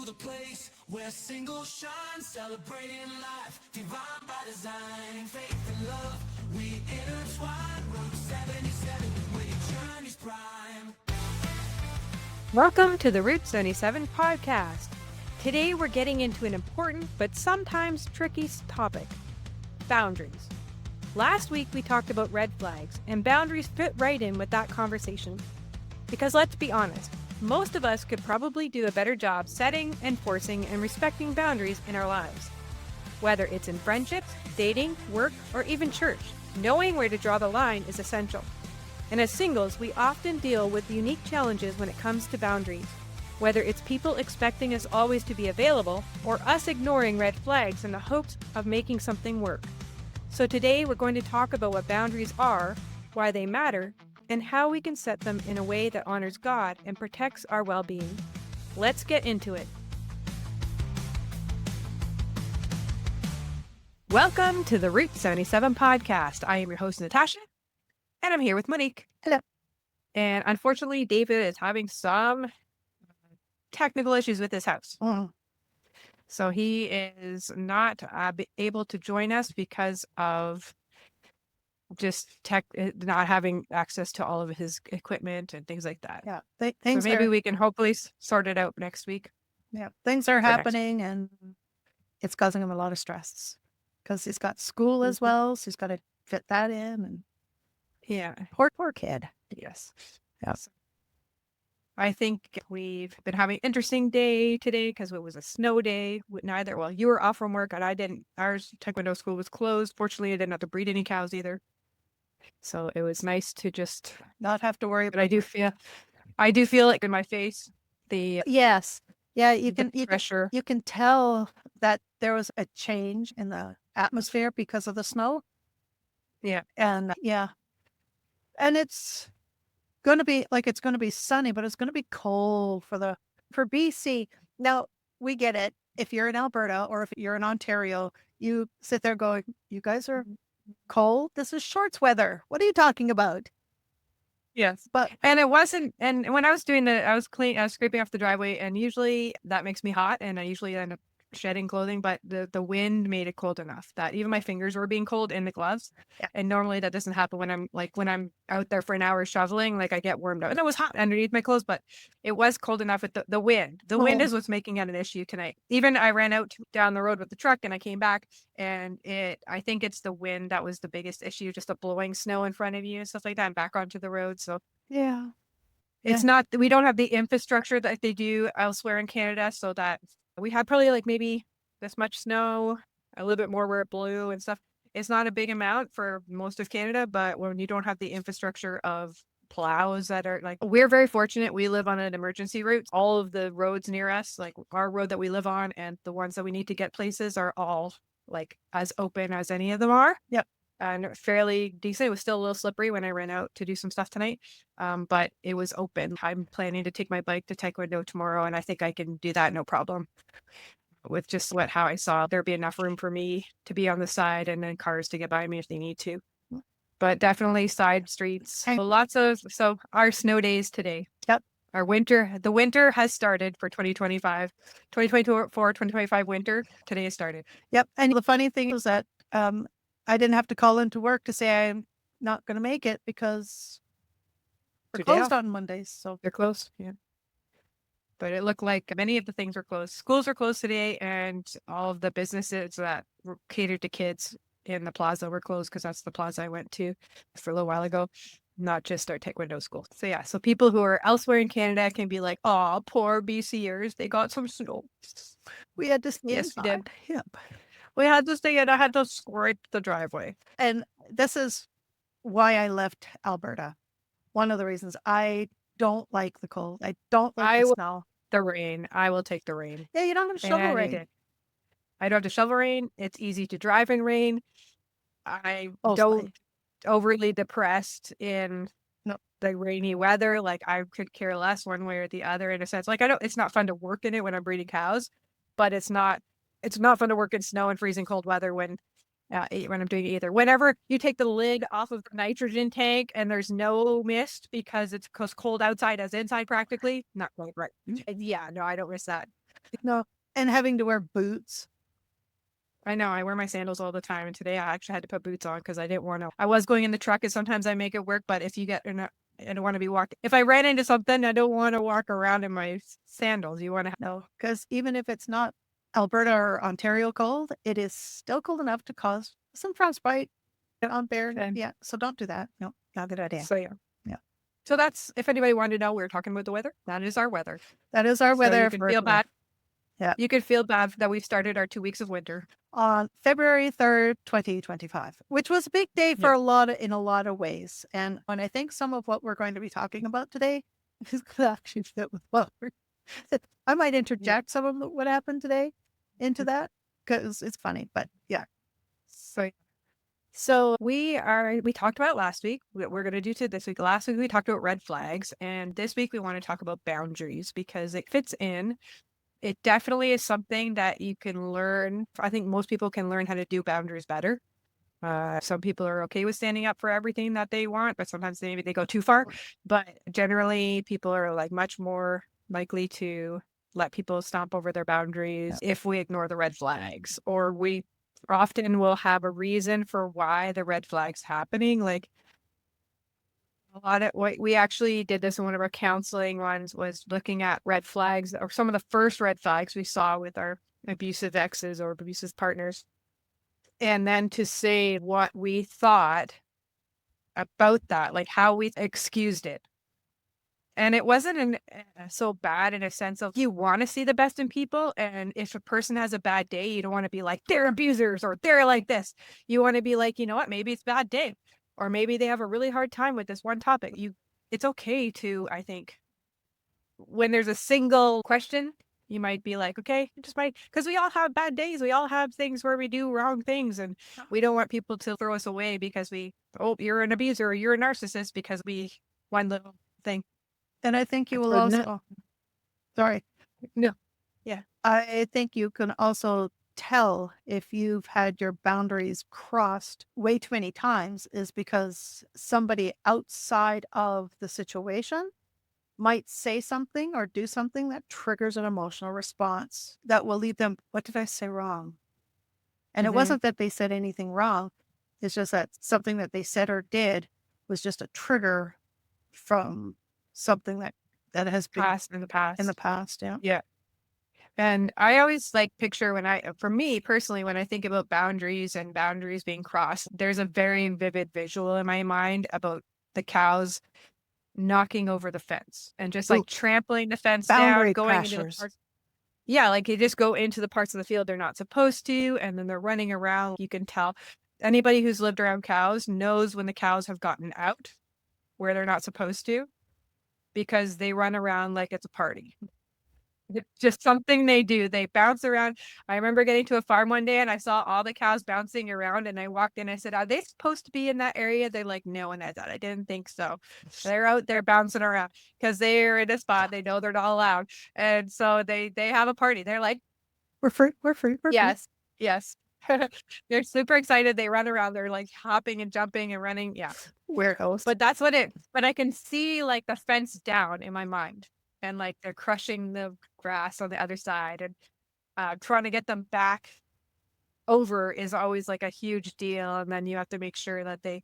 the place where singles shine, celebrating life, divine by design, faith and love, we intertwine, Route 77 with your journey's prime. Welcome to the Route 77 podcast. Today we're getting into an important but sometimes tricky topic, boundaries. Last week we talked about red flags, and boundaries fit right in with that conversation. Because let's be honest, most of us could probably do a better job setting, enforcing, and respecting boundaries in our lives. Whether it's in friendships, dating, work, or even church, knowing where to draw the line is essential. And as singles, we often deal with unique challenges when it comes to boundaries, whether it's people expecting us always to be available or us ignoring red flags in the hopes of making something work. So today we're going to talk about what boundaries are, why they matter, and how we can set them in a way that honors God and protects our well-being. Let's get into it. Welcome to the Route 77 podcast. I am your host, Natasha, and I'm here with Monique. Hello. And unfortunately, David is having some technical issues with his house. So he is not able to join us because of just not having access to all of his equipment and things like that. Yeah, So maybe we can hopefully sort it out next week. Yeah, things are happening, and it's causing him a lot of stress because he's got school as well, so he's got to fit that in. And yeah, poor kid. Yes. Yeah. So I think we've been having an interesting day today because it was a snow day. Well, you were off from work and I didn't. Our taekwondo school was closed. Fortunately, I didn't have to breed any cows either. So it was nice to just not have to worry. But I do feel like in my face, yes. Yeah, you can pressure. You can tell that there was a change in the atmosphere because of the snow. Yeah. And and it's going to be sunny, but it's going to be cold for BC. Now, we get it. If you're in Alberta or if you're in Ontario, you sit there going, you guys are cold. This is shorts weather. What are you talking about? Yes. And it wasn't, and when I was doing I was scraping off the driveway, and usually that makes me hot, and I usually end up shedding clothing, but the wind made it cold enough that even my fingers were being cold in the gloves. Yeah. And normally that doesn't happen when I'm out there for an hour shoveling, like I get warmed up, and it was hot underneath my clothes, but it was cold enough with the wind. The wind is what's making it an issue tonight. Even I ran out down the road with the truck and I came back, and I think it's the wind that was the biggest issue, just the blowing snow in front of you and stuff like that, and back onto the road. So yeah. It's not, we don't have the infrastructure that they do elsewhere in Canada, so that we had probably like maybe this much snow, a little bit more where it blew and stuff. It's not a big amount for most of Canada, but when you don't have the infrastructure of plows that are we're very fortunate. We live on an emergency route. All of the roads near us, like our road that we live on and the ones that we need to get places, are all like as open as any of them are. Yep. And fairly decent. It was still a little slippery when I ran out to do some stuff tonight, but it was open. I'm planning to take my bike to taekwondo tomorrow, and I think I can do that no problem. With just how I saw, there'd be enough room for me to be on the side and then cars to get by me if they need to. But definitely side streets. So our snow days today. Yep. The winter has started for 2025, 2024, 2025 winter. Today has started. Yep. And the funny thing is that I didn't have to call into work to say I'm not going to make it because we're closed on Mondays. So they're closed. Yeah. But it looked like many of the things were closed. Schools are closed today, and all of the businesses that catered to kids in the plaza were closed because that's the plaza I went to for a little while ago, not just our taekwondo school. So yeah, so people who are elsewhere in Canada can be like, oh, poor BCers, they got some snow. We had to stay Yes, inside. we did. Yep. We had to stay in. I had to scrape the driveway. And this is why I left Alberta. One of the reasons. I don't like the cold. I don't like the snow. The rain. I will take the rain. Yeah, you don't have to shovel rain. I don't have to shovel rain. It's easy to drive in rain. I don't overly depressed in the rainy weather. Like, I could care less one way or the other in a sense. Like, it's not fun to work in it when I'm breeding cows, but it's not fun to work in snow and freezing cold weather when I'm doing it either. Whenever you take the lid off of the nitrogen tank and there's no mist because it's cold outside as inside practically, not quite right. Yeah, no, I don't miss that. No. And having to wear boots. I know. I wear my sandals all the time, and today I actually had to put boots on because I didn't want to. I was going in the truck, and sometimes I make it work. But if you get in a, I don't want to be walking. If I ran into something, I don't want to walk around in my sandals. You want to? No, because even if it's not Alberta or Ontario cold, it is still cold enough to cause some frostbite on bear. Okay. Yeah. So don't do that. No, not a good idea. So yeah. Yeah. So that's if anybody wanted to know, we were talking about the weather. That is our weather. That is our So weather. you can feel bad. Yeah. You could feel bad that we started our 2 weeks of winter. On February 3rd, 2025, which was a big day for in a lot of ways. And when I think some of what we're going to be talking about today is going to actually fit with what I might interject some of what happened today into that because it's funny, but yeah. So we talked about last week. We're going to do to this week. Last week we talked about red flags, and this week we want to talk about boundaries because it fits in. It definitely is something that you can learn. I think most people can learn how to do boundaries better. Some people are okay with standing up for everything that they want, but sometimes maybe they go too far. But generally, people are like much more likely to let people stomp over their boundaries if we ignore the red flags, or we often will have a reason for why the red flag's happening. Like a lot of what we actually did this in one of our counseling ones was looking at red flags or some of the first red flags we saw with our abusive exes or abusive partners. And then to say what we thought about that, like how we excused it. And it wasn't so bad in a sense of you want to see the best in people. And if a person has a bad day, you don't want to be like, they're abusers or they're like this. You want to be like, you know what, maybe it's a bad day. Or maybe they have a really hard time with this one topic. It's okay to, I think, when there's a single question, you might be like, okay, just might, because we all have bad days. We all have things where we do wrong things, and we don't want people to throw us away because you're an abuser or you're a narcissist because one little thing. And I think you will Or also, sorry. No. Yeah. I think you can also tell if you've had your boundaries crossed way too many times is because somebody outside of the situation might say something or do something that triggers an emotional response that will leave them, what did I say wrong? And it wasn't that they said anything wrong. It's just that something that they said or did was just a trigger from something that has been in the past. Yeah. Yeah. And I always like picture for me personally, when I think about boundaries and boundaries being crossed, there's a very vivid visual in my mind about the cows knocking over the fence and just like trampling the fence Boundary down, going into the crashers. parts. Yeah, like they just go into the parts of the field they're not supposed to, and then they're running around. You can tell anybody who's lived around cows knows when the cows have gotten out where they're not supposed to because they run around like it's a party. It's just something they do. They bounce around. I remember getting to a farm one day and I saw all the cows bouncing around, and I walked in. I said, "Are they supposed to be in that area?" They're like, "No." And I thought, I didn't think so. They're out there bouncing around because they're in a spot. They know they're not allowed. And so they have a party. They're like, We're free. We're free. We're free. yes. They're super excited. They run around. They're like hopping and jumping and running. Yeah. Weirdos. But but I can see like the fence down in my mind, and like they're crushing the grass on the other side, and trying to get them back over is always like a huge deal. And then you have to make sure that they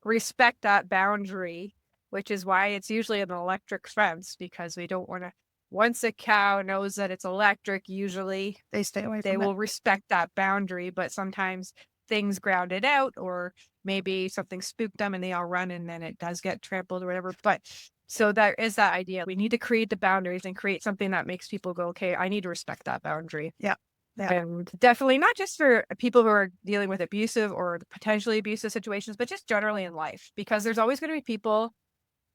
respect that boundary, which is why it's usually an electric fence, because we don't want to, once a cow knows that it's electric, usually They stay away from they it. will respect that boundary. But sometimes things ground it out, or maybe something spooked them and they all run and then it does get trampled or whatever. But so there is that idea. We need to create the boundaries and create something that makes people go, okay, I need to respect that boundary. Yeah. Yeah. And definitely not just for people who are dealing with abusive or potentially abusive situations, but just generally in life, because there's always going to be people.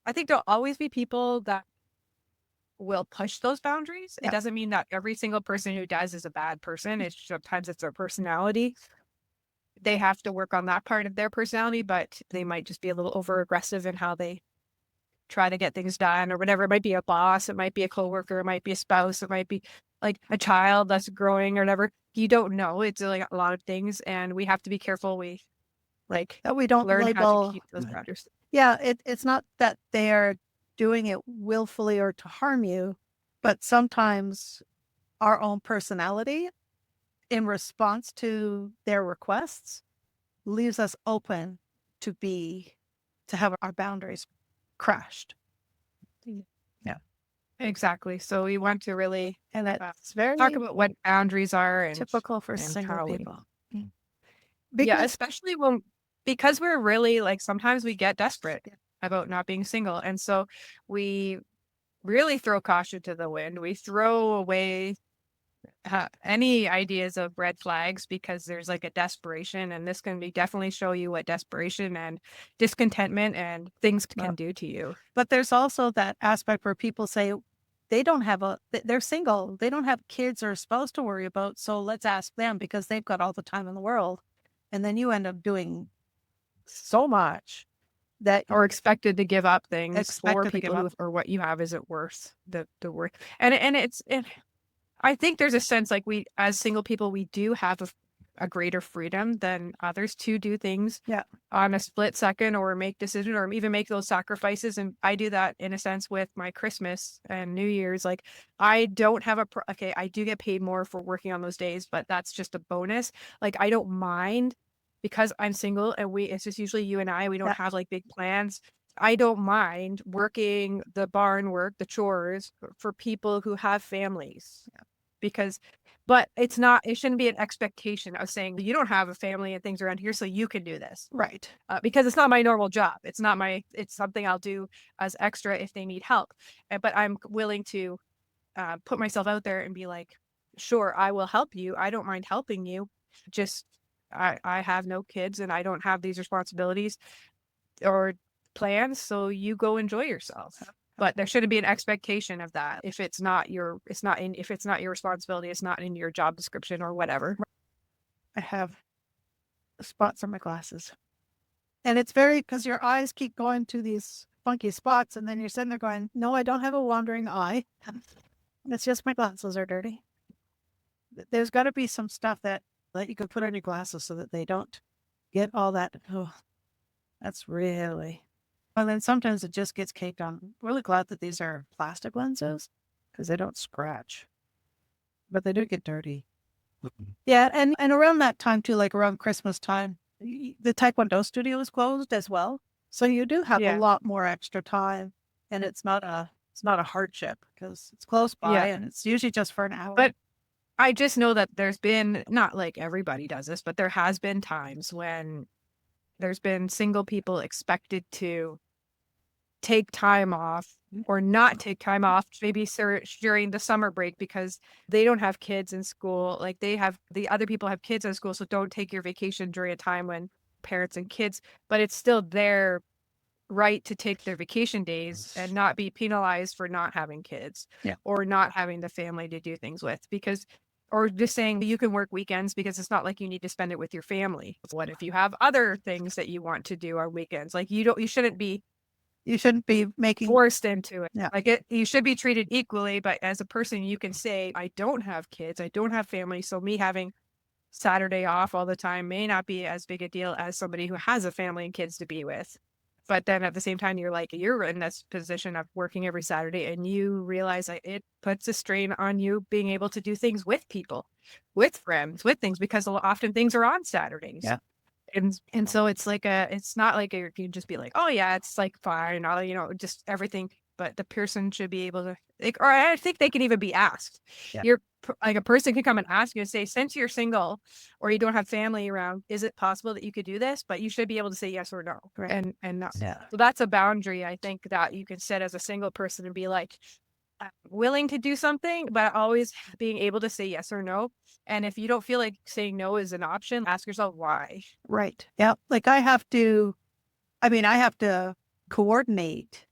I think there'll always be people that will push those boundaries. Yeah. It doesn't mean that every single person who does is a bad person. It's sometimes it's their personality. They have to work on that part of their personality, but they might just be a little over aggressive in how they try to get things done or whatever. It might be a boss, it might be a coworker, it might be a spouse, it might be like a child that's growing or whatever. You don't know. It's like a lot of things, and we have to be careful. We that we don't learn how label. to keep those boundaries. Yeah, it's not that they're doing it willfully or to harm you, but sometimes our own personality in response to their requests leaves us open to have our boundaries crashed. Yeah. Exactly. So we want to really And that's talk very about what boundaries are typical for and single how we, people. yeah, Because especially because we're really like, sometimes we get desperate about not being single. And so we really throw caution to the wind. We throw away any ideas of red flags because there's like a desperation, and this can be definitely show you what desperation and discontentment and things can do to you. But there's also that aspect where people say they don't have they're single, they don't have kids or a spouse to worry about, so let's ask them because they've got all the time in the world. And then you end up doing so much that Or expected to give up things for expected to give people who, up. or what you have isn't worth the worth. And I think there's a sense like we, as single people, we do have a greater freedom than others to do things Yeah. on a split second or make decisions or even make those sacrifices. And I do that in a sense with my Christmas and New Year's. Like I don't have okay, I do get paid more for working on those days, but that's just a bonus. Like I don't mind because I'm single and it's just usually you and I, we don't Yeah. have like big plans. I don't mind working the barn work, the chores for people who have families. Because, but it shouldn't be an expectation of saying you don't have a family and things around here, so you can do this. Right. Because it's not my normal job. It's something I'll do as extra if they need help. But I'm willing to put myself out there and be like, sure, I will help you. I don't mind helping you. Just, I have no kids and I don't have these responsibilities or plans, so you go enjoy yourself. But there shouldn't be an expectation of that if it's not your responsibility, it's not in your job description or whatever. I have spots on my glasses. And it's because your eyes keep going to these funky spots, and then you're sitting there going, no, I don't have a wandering eye. It's just my glasses are dirty. There's got to be some stuff that you could put on your glasses so that they don't get all that. Oh, that's really. And then sometimes it just gets caked on. I'm really glad that these are plastic lenses because they don't scratch, but they do get dirty. Yeah, and around that time too, like around Christmas time, the Taekwondo studio is closed as well, so you do have a lot more extra time, and it's not a hardship because it's close by and it's usually just for an hour. But I just know that there's been, not like everybody does this, but there has been times when there's been single people expected to take time off or not take time off, maybe during the summer break because they don't have kids in school. Like the other people have kids in school, so don't take your vacation during a time when parents and kids, but it's still their right to take their vacation days and not be penalized for not having kids or not having the family to do things with, because, or just saying you can work weekends because it's not like you need to spend it with your family. What if you have other things that you want to do on weekends? Like you shouldn't be making forced into it. Yeah. Like you should be treated equally, but as a person, you can say, I don't have kids, I don't have family. So me having Saturday off all the time may not be as big a deal as somebody who has a family and kids to be with. But then at the same time, you're in this position of working every Saturday and you realize that it puts a strain on you being able to do things with people, with friends, with things, because often things are on Saturdays. Yeah. And so it's not like you can just be like, oh yeah, it's like fine, just everything. But the person should be able to, or I think they can even be asked. Yeah. You're like, a person can come and ask you and say, since you're single or you don't have family around, is it possible that you could do this? But you should be able to say yes or no. Right. And not. Yeah. So that's a boundary, I think, that you can set as a single person and be like, I'm willing to do something, but always being able to say yes or no. And if you don't feel like saying no is an option, ask yourself why. Right. Yeah. Like I have to coordinate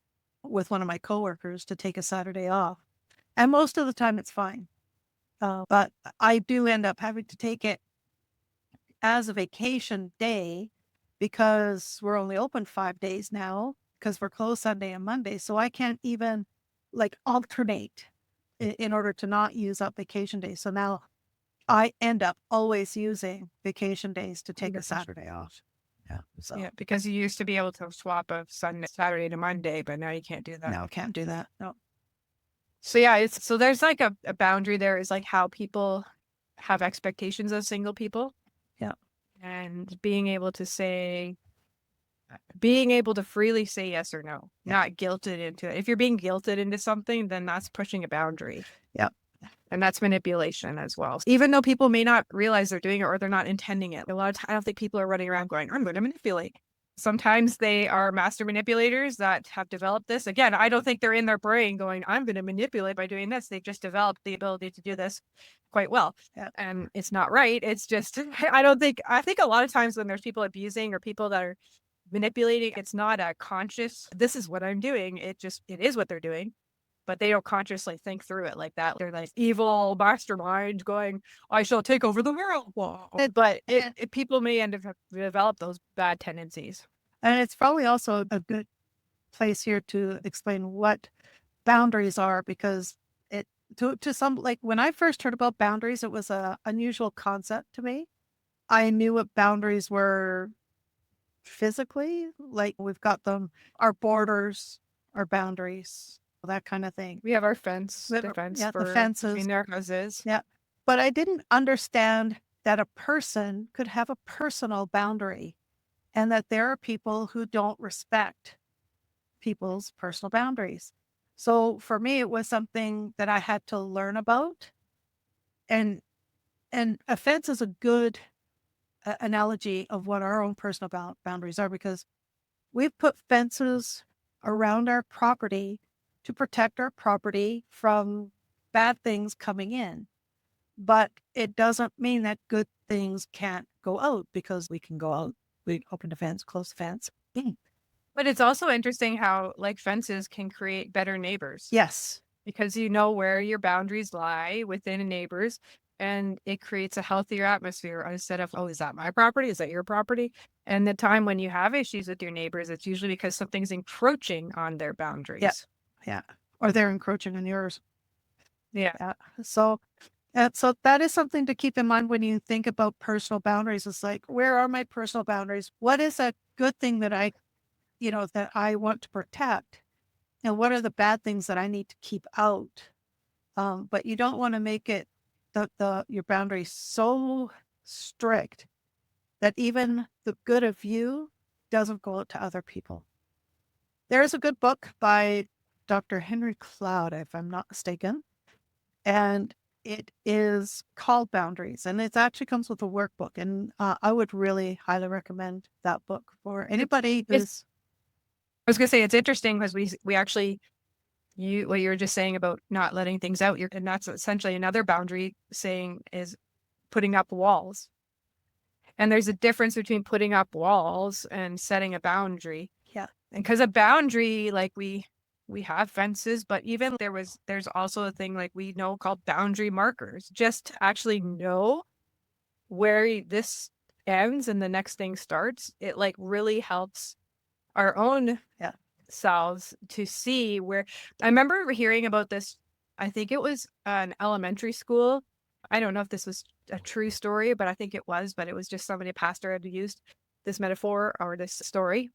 with one of my coworkers to take a Saturday off. And most of the time it's fine. But I do end up having to take it as a vacation day because we're only open 5 days now because we're closed Sunday and Monday. So I can't even alternate in order to not use up vacation days. So now I end up always using vacation days to take a Saturday off. Yeah. So Yeah, because you used to be able to swap a Saturday to Monday, but now you can't do that. No, can't do that. No. So yeah, so there's like a boundary there is like how people have expectations of single people Yeah. and being able to freely say yes or no, Yeah. not guilted into it. If you're being guilted into something, then that's pushing a boundary. Yeah. And that's manipulation as well. Even though people may not realize they're doing it or they're not intending it. A lot of times, I don't think people are running around going, I'm going to manipulate. Sometimes they are master manipulators that have developed this. Again, I don't think they're in their brain going, I'm going to manipulate by doing this. They've just developed the ability to do this quite well. Yeah. And it's not right. It's just, I think a lot of times when there's people abusing or people that are manipulating, it's not a conscious, this is what I'm doing. It is what they're doing, but they don't consciously think through it like that. They're like evil mastermind going, I shall take over the world. But people may end up develop those bad tendencies. And it's probably also a good place here to explain what boundaries are, because to some, like when I first heard about boundaries, it was a unusual concept to me. I knew what boundaries were physically, like we've got them, our borders, our boundaries, that kind of thing. We have our fence, The fences between their houses. Yeah. But I didn't understand that a person could have a personal boundary, and that there are people who don't respect people's personal boundaries. So for me, it was something that I had to learn about. And a fence is a good analogy of what our own personal boundaries are, because we've put fences around our property to protect our property from bad things coming in. But it doesn't mean that good things can't go out, because we can go out. We open the fence, close the fence. But it's also interesting how like fences can create better neighbors. Yes. Because you know where your boundaries lie within neighbors, and it creates a healthier atmosphere instead of, oh, is that my property? Is that your property? And the time when you have issues with your neighbors, it's usually because something's encroaching on their boundaries. Yeah. Yeah. Or they're encroaching on yours. Yeah. Yeah. So that is something to keep in mind when you think about personal boundaries. It's like, where are my personal boundaries? What is a good thing that that I want to protect? And what are the bad things that I need to keep out? But you don't want to make it your boundaries so strict that even the good of you doesn't go out to other people. There's a good book by Dr. Henry Cloud, if I'm not mistaken, and it is called Boundaries, and it actually comes with a workbook. And I would really highly recommend that book for anybody who's. I was gonna say it's interesting because we actually what you were just saying about not letting things out, and that's essentially another boundary saying is putting up walls. And there's a difference between putting up walls and setting a boundary. Yeah. And because a boundary, like we have fences, but even there's also a thing like we know called boundary markers, just to actually know where this ends and the next thing starts. It like really helps our own selves to see where. I remember hearing about this. I think it was an elementary school. I don't know if this was a true story, but I think it was. But it was just somebody, a pastor, had used this metaphor or this story.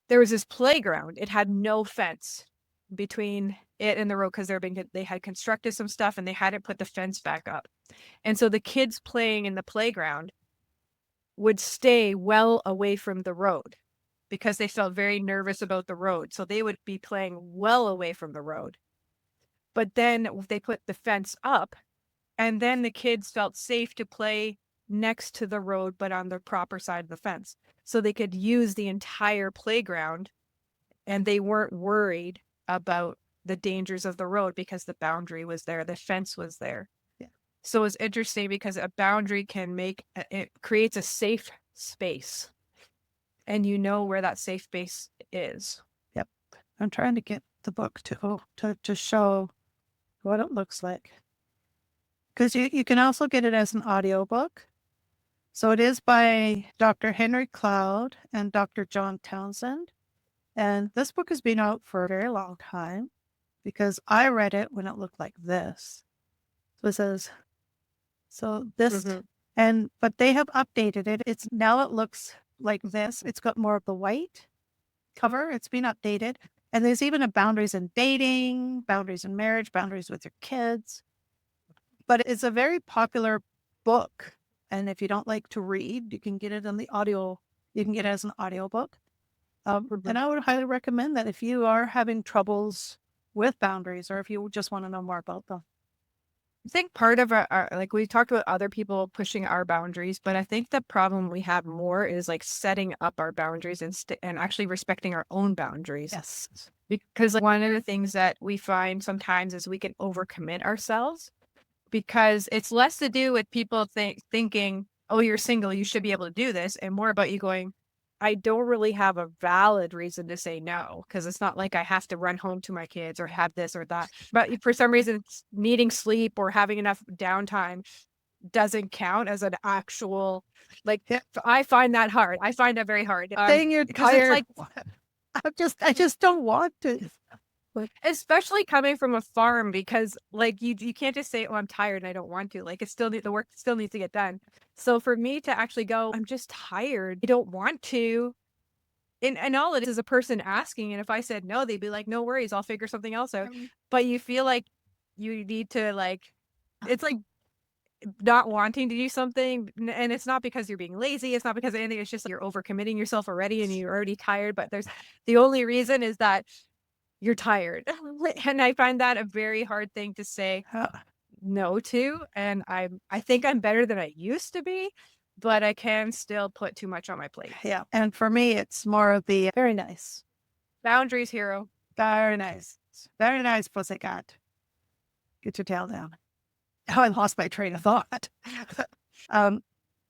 There was this playground. It had no fence between it and the road because they had constructed some stuff and they hadn't put the fence back up. And so the kids playing in the playground would stay well away from the road because they felt very nervous about the road. So they would be playing well away from the road. But then they put the fence up, and then the kids felt safe to play next to the road, but on the proper side of the fence. So they could use the entire playground, and they weren't worried about the dangers of the road because the boundary was there, the fence was there. Yeah. So it's interesting because a boundary it creates a safe space. And you know where that safe space is. Yep. I'm trying to get the book to show what it looks like. Because you can also get it as an audiobook. So it is by Dr. Henry Cloud and Dr. John Townsend. And this book has been out for a very long time because I read it when it looked like this. So it says, but they have updated it. It looks like this. It's got more of the white cover. It's been updated. And there's even a boundaries in dating, boundaries in marriage, boundaries with your kids. But it's a very popular book. And if you don't like to read, you can get it on the audio. You can get it as an audiobook. And I would highly recommend that if you are having troubles with boundaries or if you just want to know more about them. I think part of our like we talked about other people pushing our boundaries, but I think the problem we have more is like setting up our boundaries and actually respecting our own boundaries. Yes. Because like, one of the things that we find sometimes is we can overcommit ourselves because it's less to do with people thinking, oh, you're single, you should be able to do this, and more about you going, I don't really have a valid reason to say no, because it's not like I have to run home to my kids or have this or that. But for some reason, needing sleep or having enough downtime doesn't count as an actual, like, Yeah. I find that hard. I find that very hard. Saying you're Because it's tired. like, I just don't want to. especially coming from a farm, because like you can't just say, oh, I'm tired and I don't want to. Like the work still needs to get done. So for me to actually go, I'm just tired, I don't want to, and all it is a person asking, and if I said no, they'd be like, no worries, I'll figure something else out. But you feel like you need to, like, it's like not wanting to do something, and it's not because you're being lazy, it's not because of anything, it's just you're overcommitting yourself already and you're already tired, but there's the only reason is that you're tired. And I find that a very hard thing to say no to. And I think I'm better than I used to be, but I can still put too much on my plate. Yeah. And for me, it's more of the very nice. Boundaries, hero. Very nice. Very nice, pussycat. Get your tail down. Oh, I lost my train of thought.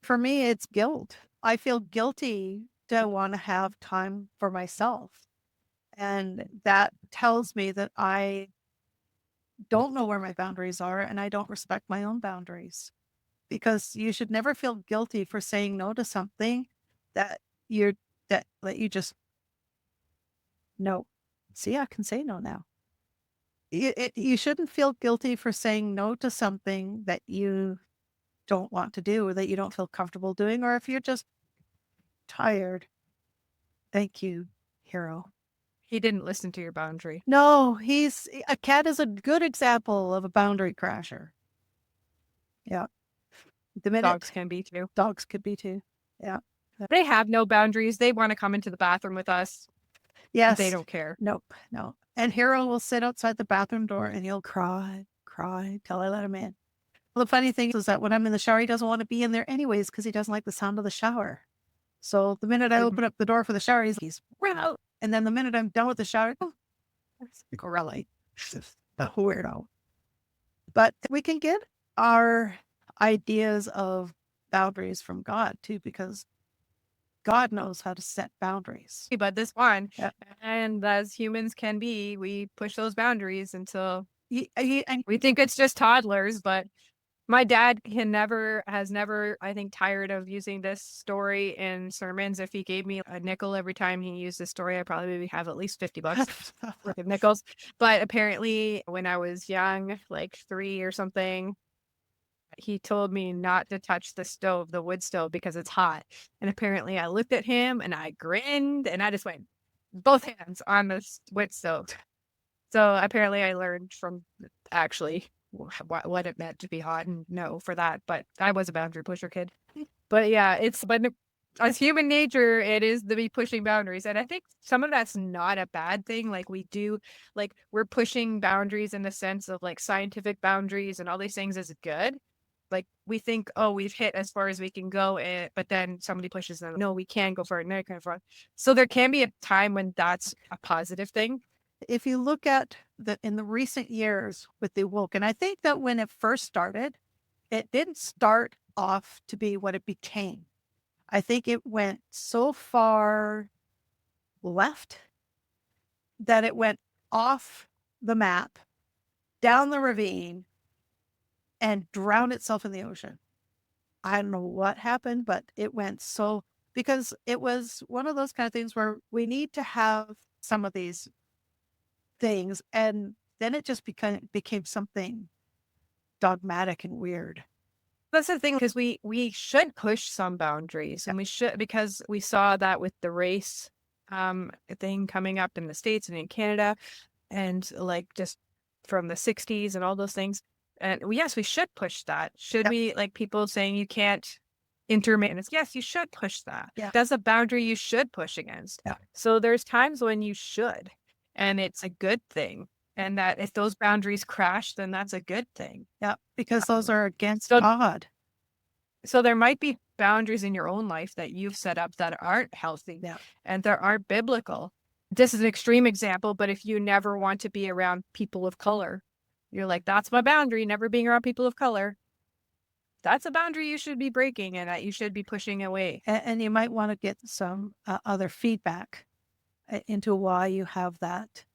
For me, it's guilt. I feel guilty to want to have time for myself. And that tells me that I don't know where my boundaries are and I don't respect my own boundaries. Because you should never feel guilty for saying no to something that that you just no. See, I can say no now. You shouldn't feel guilty for saying no to something that you don't want to do or that you don't feel comfortable doing, or if you're just tired. Thank you, hero. He didn't listen to your boundary. No, a cat is a good example of a boundary crasher. Yeah. The minute Dogs can be too. dogs could be too. Yeah. They have no boundaries. They want to come into the bathroom with us. Yes. They don't care. Nope. No. And Hero will sit outside the bathroom door and he'll cry till I let him in. Well, the funny thing is that when I'm in the shower, he doesn't want to be in there anyways because he doesn't like the sound of the shower. So the minute I open up the door for the shower, he's run out. And then the minute I'm done with the shower, go really a weirdo. But we can get our ideas of boundaries from God too, because God knows how to set boundaries. But this one, Yeah. and as humans can be, we push those boundaries until And we think it's just toddlers. But my dad has never, I think, tired of using this story in sermons. If he gave me a nickel every time he used this story, I probably maybe have at least $50 worth of nickels. But apparently when I was young, like 3 or something, he told me not to touch the wood stove, because it's hot. And apparently I looked at him and I grinned and I just went both hands on the wood stove. So apparently I learned from actually what it meant to be hot and no for that. But I was a boundary pusher kid. But yeah, but as human nature, it is to be pushing boundaries. And I think some of that's not a bad thing. Like we're pushing boundaries in the sense of like scientific boundaries and all these things is good. Like we think, oh, we've hit as far as we can go, but then somebody pushes them. No, we can go further. No, kind of. So there can be a time when that's a positive thing. if you look at in the recent years with the woke, and I think that when it first started, it didn't start off to be what it became. I think it went so far left that it went off the map, down the ravine, and drowned itself in the ocean. I don't know what happened, but it went because it was one of those kind of things where we need to have some of these things, and then it just became something dogmatic and weird. That's the thing, because we should push some boundaries, and we should, because we saw that with the race thing coming up in the States and in Canada, and like just from the 60s and all those things. And yes, we should push that. Should Yep. we, like people saying you can't intermittent? Yes, you should push that. Yeah. That's a boundary you should push against. Yeah. So there's times when you should, and it's a good thing. And that if those boundaries crash, then that's a good thing. Yeah. Because those are against So God. so there might be boundaries in your own life that you've set up that aren't healthy Yeah. and that aren't biblical. This is an extreme example, but if you never want to be around people of color, you're like, that's my boundary, never being around people of color. That's a boundary you should be breaking and that you should be pushing away. And you might want to get some other feedback into why you have that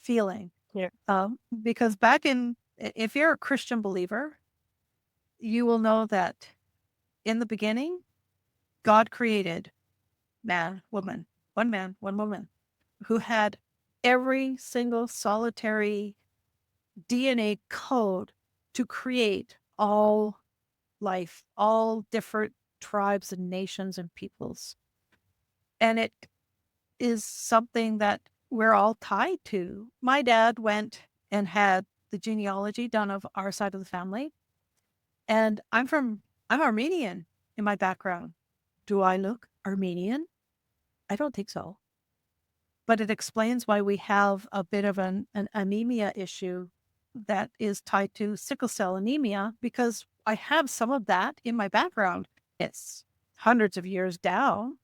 feeling. Yeah. Because if you're a Christian believer, you will know that in the beginning, God created man, woman, one woman, who had every single solitary DNA code to create all life, all different tribes and nations and peoples. And it is something that we're all tied to. My dad went and had the genealogy done of our side of the family. And I'm Armenian in my background. Do I look Armenian? I don't think so. But it explains why we have a bit of an anemia issue that is tied to sickle cell anemia, because I have some of that in my background. It's hundreds of years down,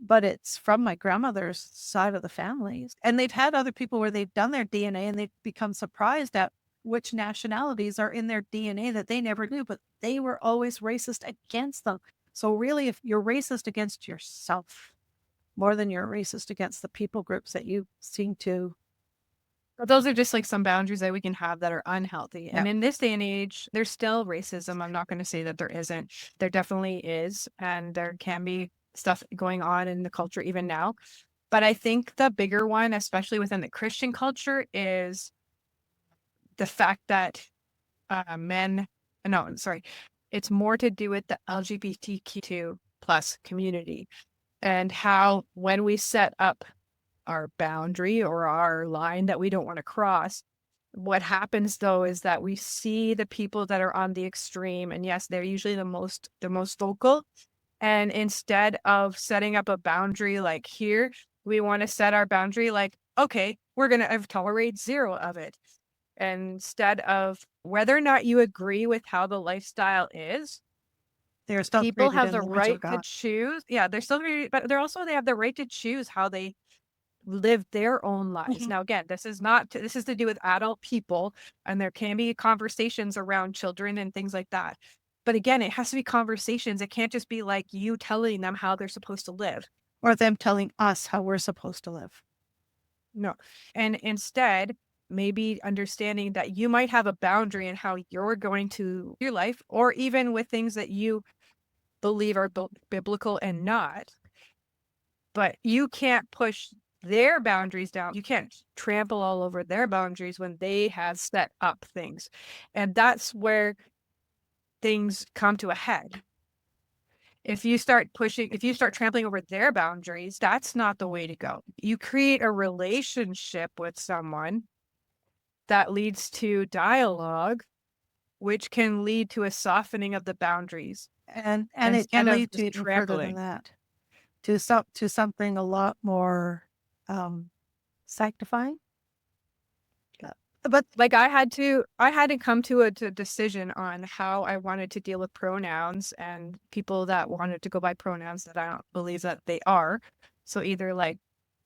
but it's from my grandmother's side of the family. And they've had other people where they've done their DNA and they've become surprised at which nationalities are in their DNA that they never knew, but they were always racist against them. So really, if you're racist against yourself more than you're racist against the people groups that you seem to. But those are just like some boundaries that we can have that are unhealthy. Yeah. And in this day and age, there's still racism. I'm not going to say that there isn't. There definitely is. And there can be stuff going on in the culture even now. But I think the bigger one, especially within the Christian culture, is the fact that it's more to do with the LGBTQ plus community and how when we set up our boundary or our line that we don't want to cross, what happens though is that we see the people that are on the extreme, and yes, they're usually the most vocal. And instead of setting up a boundary like here, we want to set our boundary like, okay, we're going to tolerate zero of it. And instead of whether or not you agree with how the lifestyle is, They're still people created have in the the image of right to God. choose. Yeah, they're still, but they have the right to choose how they live their own lives. Mhm. Now, again, this is to do with adult people, and there can be conversations around children and things like that. But again, it has to be conversations. It can't just be like you telling them how they're supposed to live. Or them telling us how we're supposed to live. No. And instead, maybe understanding that you might have a boundary in how you're going to your life, or even with things that you believe are biblical and not. But you can't push their boundaries down. You can't trample all over their boundaries when they have set up things. And that's where things come to a head. If you start trampling over their boundaries, that's not the way to go. You create a relationship with someone that leads to dialogue, which can lead to a softening of the boundaries. And it can lead to even further than that. To something a lot more sanctifying. But like I had to come to a decision on how I wanted to deal with pronouns and people that wanted to go by pronouns that I don't believe that they are. So either like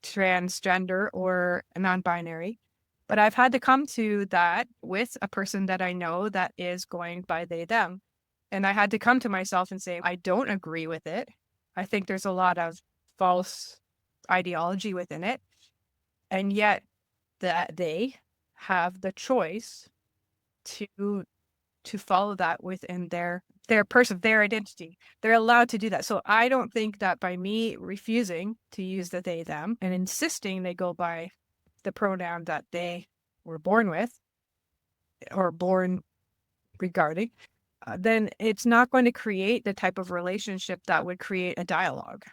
transgender or non-binary. But I've had to come to that with a person that I know that is going by they, them. And I had to come to myself and say, I don't agree with it. I think there's a lot of false ideology within it. And yet that they have the choice to follow that within their person, their identity. They're allowed to do that. So I don't think that by me refusing to use the they, them and insisting they go by the pronoun that they were born with or born regarding, then it's not going to create the type of relationship that would create a dialogue.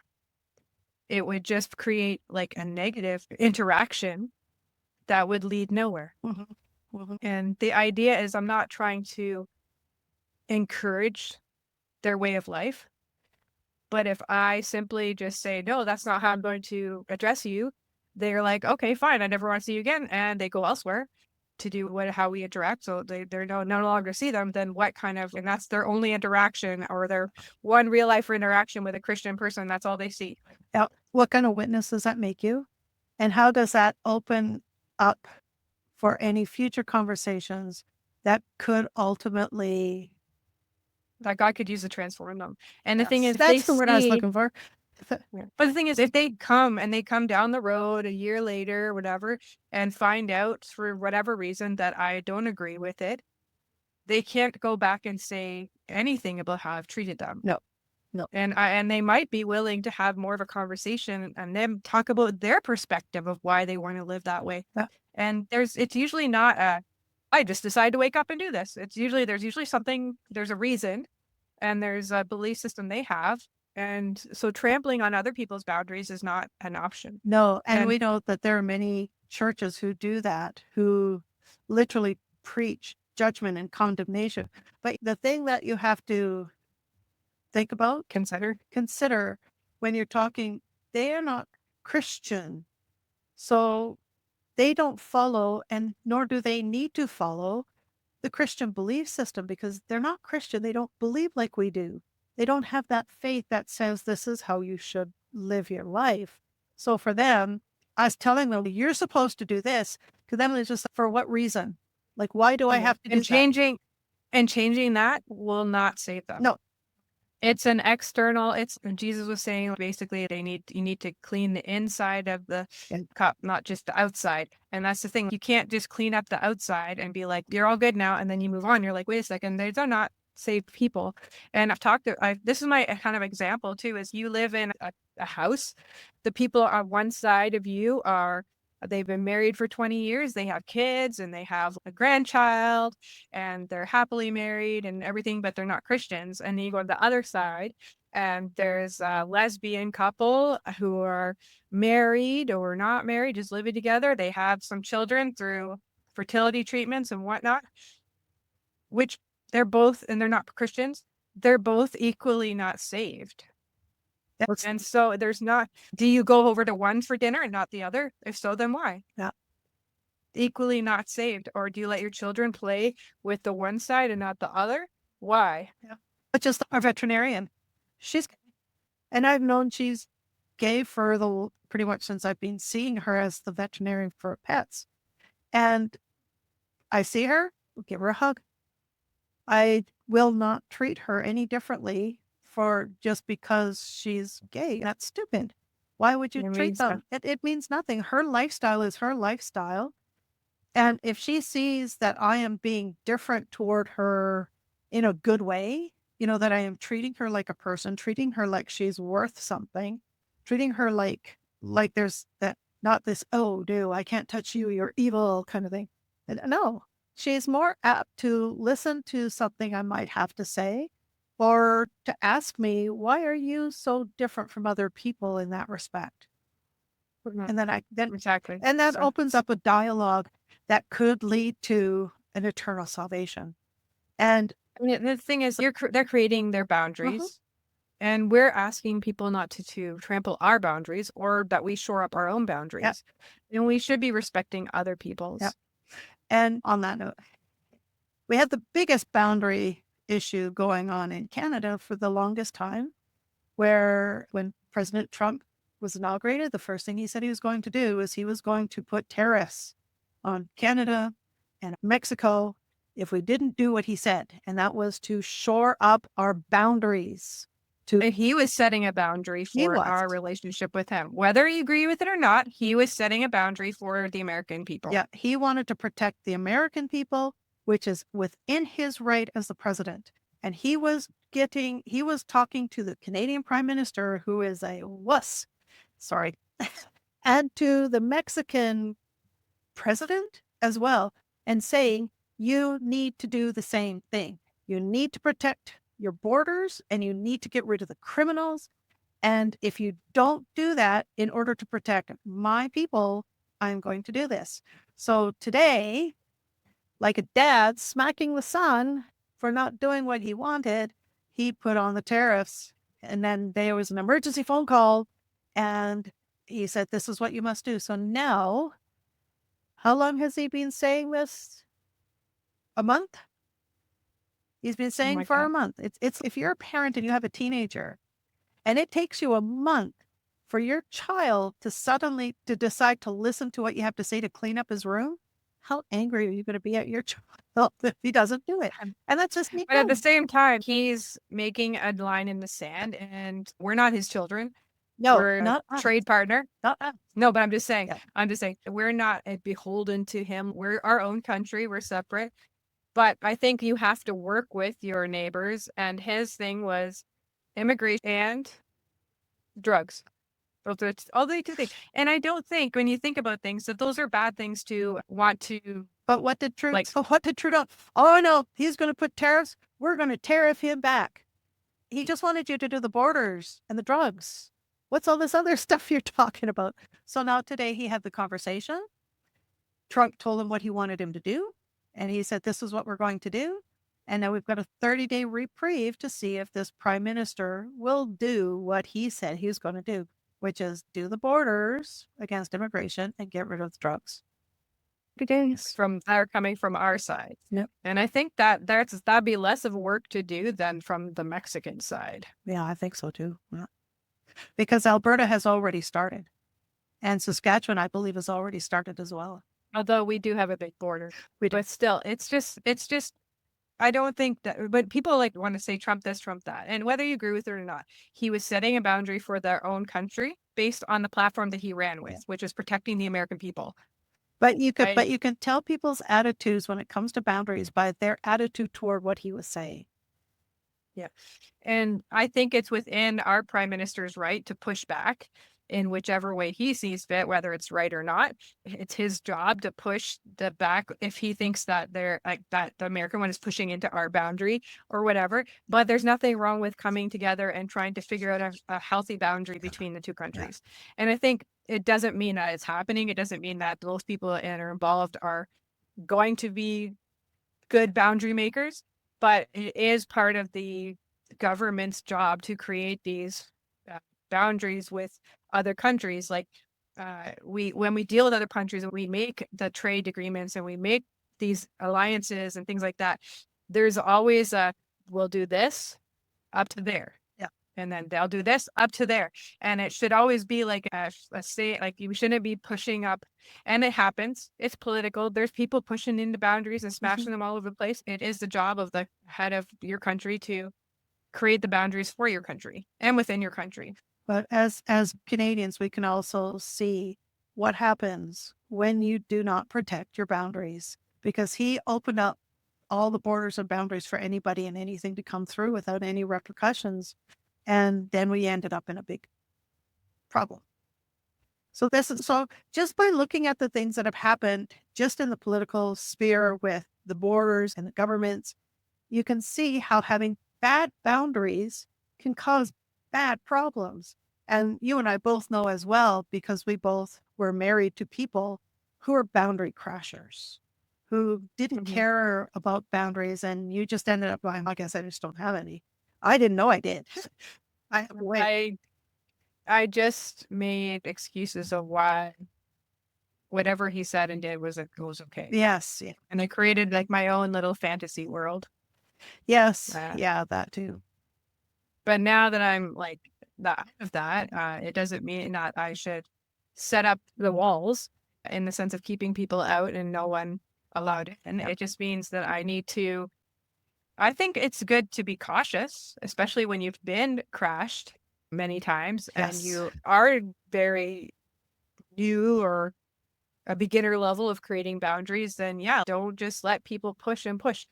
it would just create like a negative interaction that would lead nowhere. Mhm. Mhm. And the idea is I'm not trying to encourage their way of life, but if I simply just say, no, that's not how I'm going to address you, they're like, okay, fine, I never want to see you again. And they go elsewhere to do how we interact. So they're no longer see them, then what kind of, and that's their only interaction or their one real life interaction with a Christian person. That's all they see. Now, what kind of witness does that make you? And how does that open up for any future conversations that could ultimately, That God could use to transform them. And the thing yes, is, if they that's the word I was see, looking for. yeah. But the thing is, if they come down the road a year later, whatever, and find out for whatever reason that I don't agree with it, they can't go back and say anything about how I've treated them. No, no. And they might be willing to have more of a conversation and then talk about their perspective of why they want to live that way. Yeah. And it's usually not I just decide to wake up and do this. There's usually something, there's a reason, and there's a belief system they have. And so trampling on other people's boundaries is not an option. No, and And we know that there are many churches who do that, who literally preach judgment and condemnation. But the thing that you have to think about, consider when you're talking, they are not Christian. So they don't follow, and nor do they need to follow the Christian belief system because they're not Christian. They don't believe like we do. They don't have that faith that says this is how you should live your life. So for them, us telling them you're supposed to do this, to them it's just for what reason? Like, why do I have to do that? and changing that will not save them. No, It's an external, it's Jesus was saying basically you need to clean the inside of the Yeah. cup, not just the outside. And that's the thing. You can't just clean up the outside and be like, you're all good now, and then you move on. You're like, wait a second, they're not saved people. And this is my kind of example too, is you live in a house. The people on one side of you they've been married for 20 years, they have kids and they have a grandchild and they're happily married and everything, but they're not Christians. And then you go to the other side and there's a lesbian couple who are married or not married, just living together. They have some children through fertility treatments and whatnot, which they're both, and they're not Christians. They're both equally not saved. And so do you go over to one for dinner and not the other? If so, then why? Yeah. Equally not saved. Or do you let your children play with the one side and not the other? Why? Yeah. But just our veterinarian, she's, and I've known she's gay for pretty much since I've been seeing her as the veterinarian for pets. And I see her, give her a hug. I will not treat her any differently for just because she's gay. That's stupid. Why would you treat them? It means nothing. Her lifestyle is her lifestyle. And if she sees that I am being different toward her in a good way, that I am treating her like a person, treating her like she's worth something, treating her like there's that, not this, oh, no, I can't touch you, you're evil kind of thing. And no, she's more apt to listen to something I might have to say or to ask me, why are you so different from other people in that respect? And then exactly. And that opens up a dialogue that could lead to an eternal salvation. And the thing is, they're creating their boundaries, and we're asking people not to trample our boundaries, or that we shore up our own boundaries. And we should be respecting other people's. Yeah. And on that note, we had the biggest boundary issue going on in Canada for the longest time, where when President Trump was inaugurated, the first thing he said he was going to do is he was going to put tariffs on Canada and Mexico if we didn't do what he said. And that was to shore up our boundaries. And he was setting a boundary for our relationship with him. Whether you agree with it or not, he was setting a boundary for the American people. Yeah, he wanted to protect the American people, which is within his right as the president. And he was talking to the Canadian Prime Minister, who is a wuss. Sorry. And to the Mexican president as well, and saying, you need to do the same thing. You need to protect your borders and you need to get rid of the criminals. And if you don't do that in order to protect my people, I'm going to do this. So today, like a dad smacking the son for not doing what he wanted, he put on the tariffs. And then there was an emergency phone call and he said, this is what you must do. So now, how long has he been saying this? A month? He's been Oh saying my for God. a month. It's if you're a parent and you have a teenager and it takes you a month for your child to suddenly to decide to listen to what you have to say to clean up his room, how angry are you going to be at your child if he doesn't do it? And that's just me. But at the same time, he's making a line in the sand, and we're not his children. No, We're a not us. trade partner. Not us. No, but I'm just saying, Yeah. we're not beholden to him. We're our own country. We're separate. But I think you have to work with your neighbors. And his thing was immigration and drugs. Those are all the two things. And I don't think when you think about things that those are bad things to want to But what did Trudeau? like. What did Trudeau? Oh no, he's going to put tariffs. We're going to tariff him back. He just wanted you to do the borders and the drugs. What's all this other stuff you're talking about? So now today he had the conversation. Trump told him what he wanted him to do. And he said, this is what we're going to do. And now we've got a 30-day reprieve to see if this prime minister will do what he said he was going to do, which is do the borders against immigration and get rid of the drugs. From that are coming from our side. Yep. And I think that'd be less of work to do than from the Mexican side. Yeah, I think so too. Yeah. Because Alberta has already started. And Saskatchewan, I believe, has already started as well. Although we do have a big border. We do. But still, it's just I don't think that, but people like want to say Trump this, Trump that. And whether you agree with it or not, he was setting a boundary for their own country based on the platform that he ran with, which is protecting the American people. But you could, Right? but you can tell people's attitudes when it comes to boundaries by their attitude toward what he was saying. Yeah. And I think it's within our prime minister's right to push back in whichever way he sees fit, whether it's right or not. It's his job to push the back if he thinks that they're like that the American one is pushing into our boundary or whatever. But there's nothing wrong with coming together and trying to figure out a healthy boundary between the two countries. And I think it doesn't mean that it's happening. It doesn't mean that those people that are involved are going to be good boundary makers, but it is part of the government's job to create these boundaries with other countries. Like when we deal with other countries and we make the trade agreements and we make these alliances and things like that, there's always we'll do this up to there. Yeah. And then they'll do this up to there. And it should always be like let's say like you shouldn't be pushing up. And it happens. It's political. There's people pushing into boundaries and smashing them all over the place. It is the job of the head of your country to create the boundaries for your country and within your country. But as Canadians, we can also see what happens when you do not protect your boundaries, because he opened up all the borders and boundaries for anybody and anything to come through without any repercussions. And then we ended up in a big problem. So just by looking at the things that have happened just in the political sphere with the borders and the governments, you can see how having bad boundaries can cause bad problems. And you and I both know as well, because we both were married to people who are boundary crashers, who didn't care about boundaries. And you just ended up going, I guess I just don't have any. I didn't know I did. I just made excuses of why whatever he said and did was okay. Yes. Yeah. And I created like my own little fantasy world. Yes. Yeah, that too. But now that I'm like out of that, it doesn't mean that I should set up the walls in the sense of keeping people out and no one allowed in. And it just means that I think it's good to be cautious, especially when you've been crashed many times and you are very new or a beginner level of creating boundaries. Then don't just let people push and push.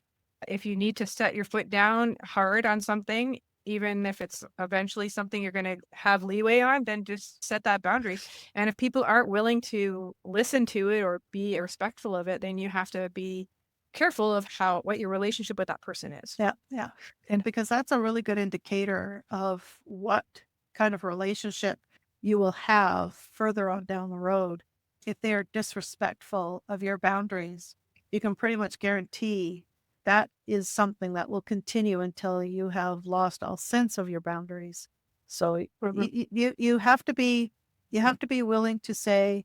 If you need to set your foot down hard on something, even if it's eventually something you're going to have leeway on, then just set that boundary. And if people aren't willing to listen to it or be respectful of it, then you have to be careful of what your relationship with that person is. Yeah. Yeah. And because that's a really good indicator of what kind of relationship you will have further on down the road. If they are disrespectful of your boundaries, you can pretty much guarantee that is something that will continue until you have lost all sense of your boundaries. So you have to be willing to say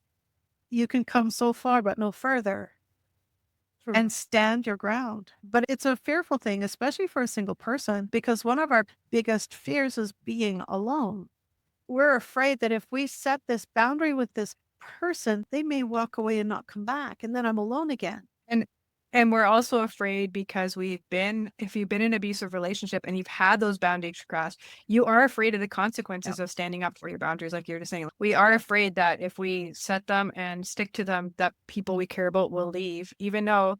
you can come so far but no further and stand your ground. But it's a fearful thing, especially for a single person, because one of our biggest fears is being alone. We're afraid that if we set this boundary with this person, they may walk away and not come back, and then I'm alone again. And we're also afraid because if you've been in an abusive relationship and you've had those boundaries crossed, you are afraid of the consequences of standing up for your boundaries, like you're just saying. We are afraid that if we set them and stick to them, that people we care about will leave, even though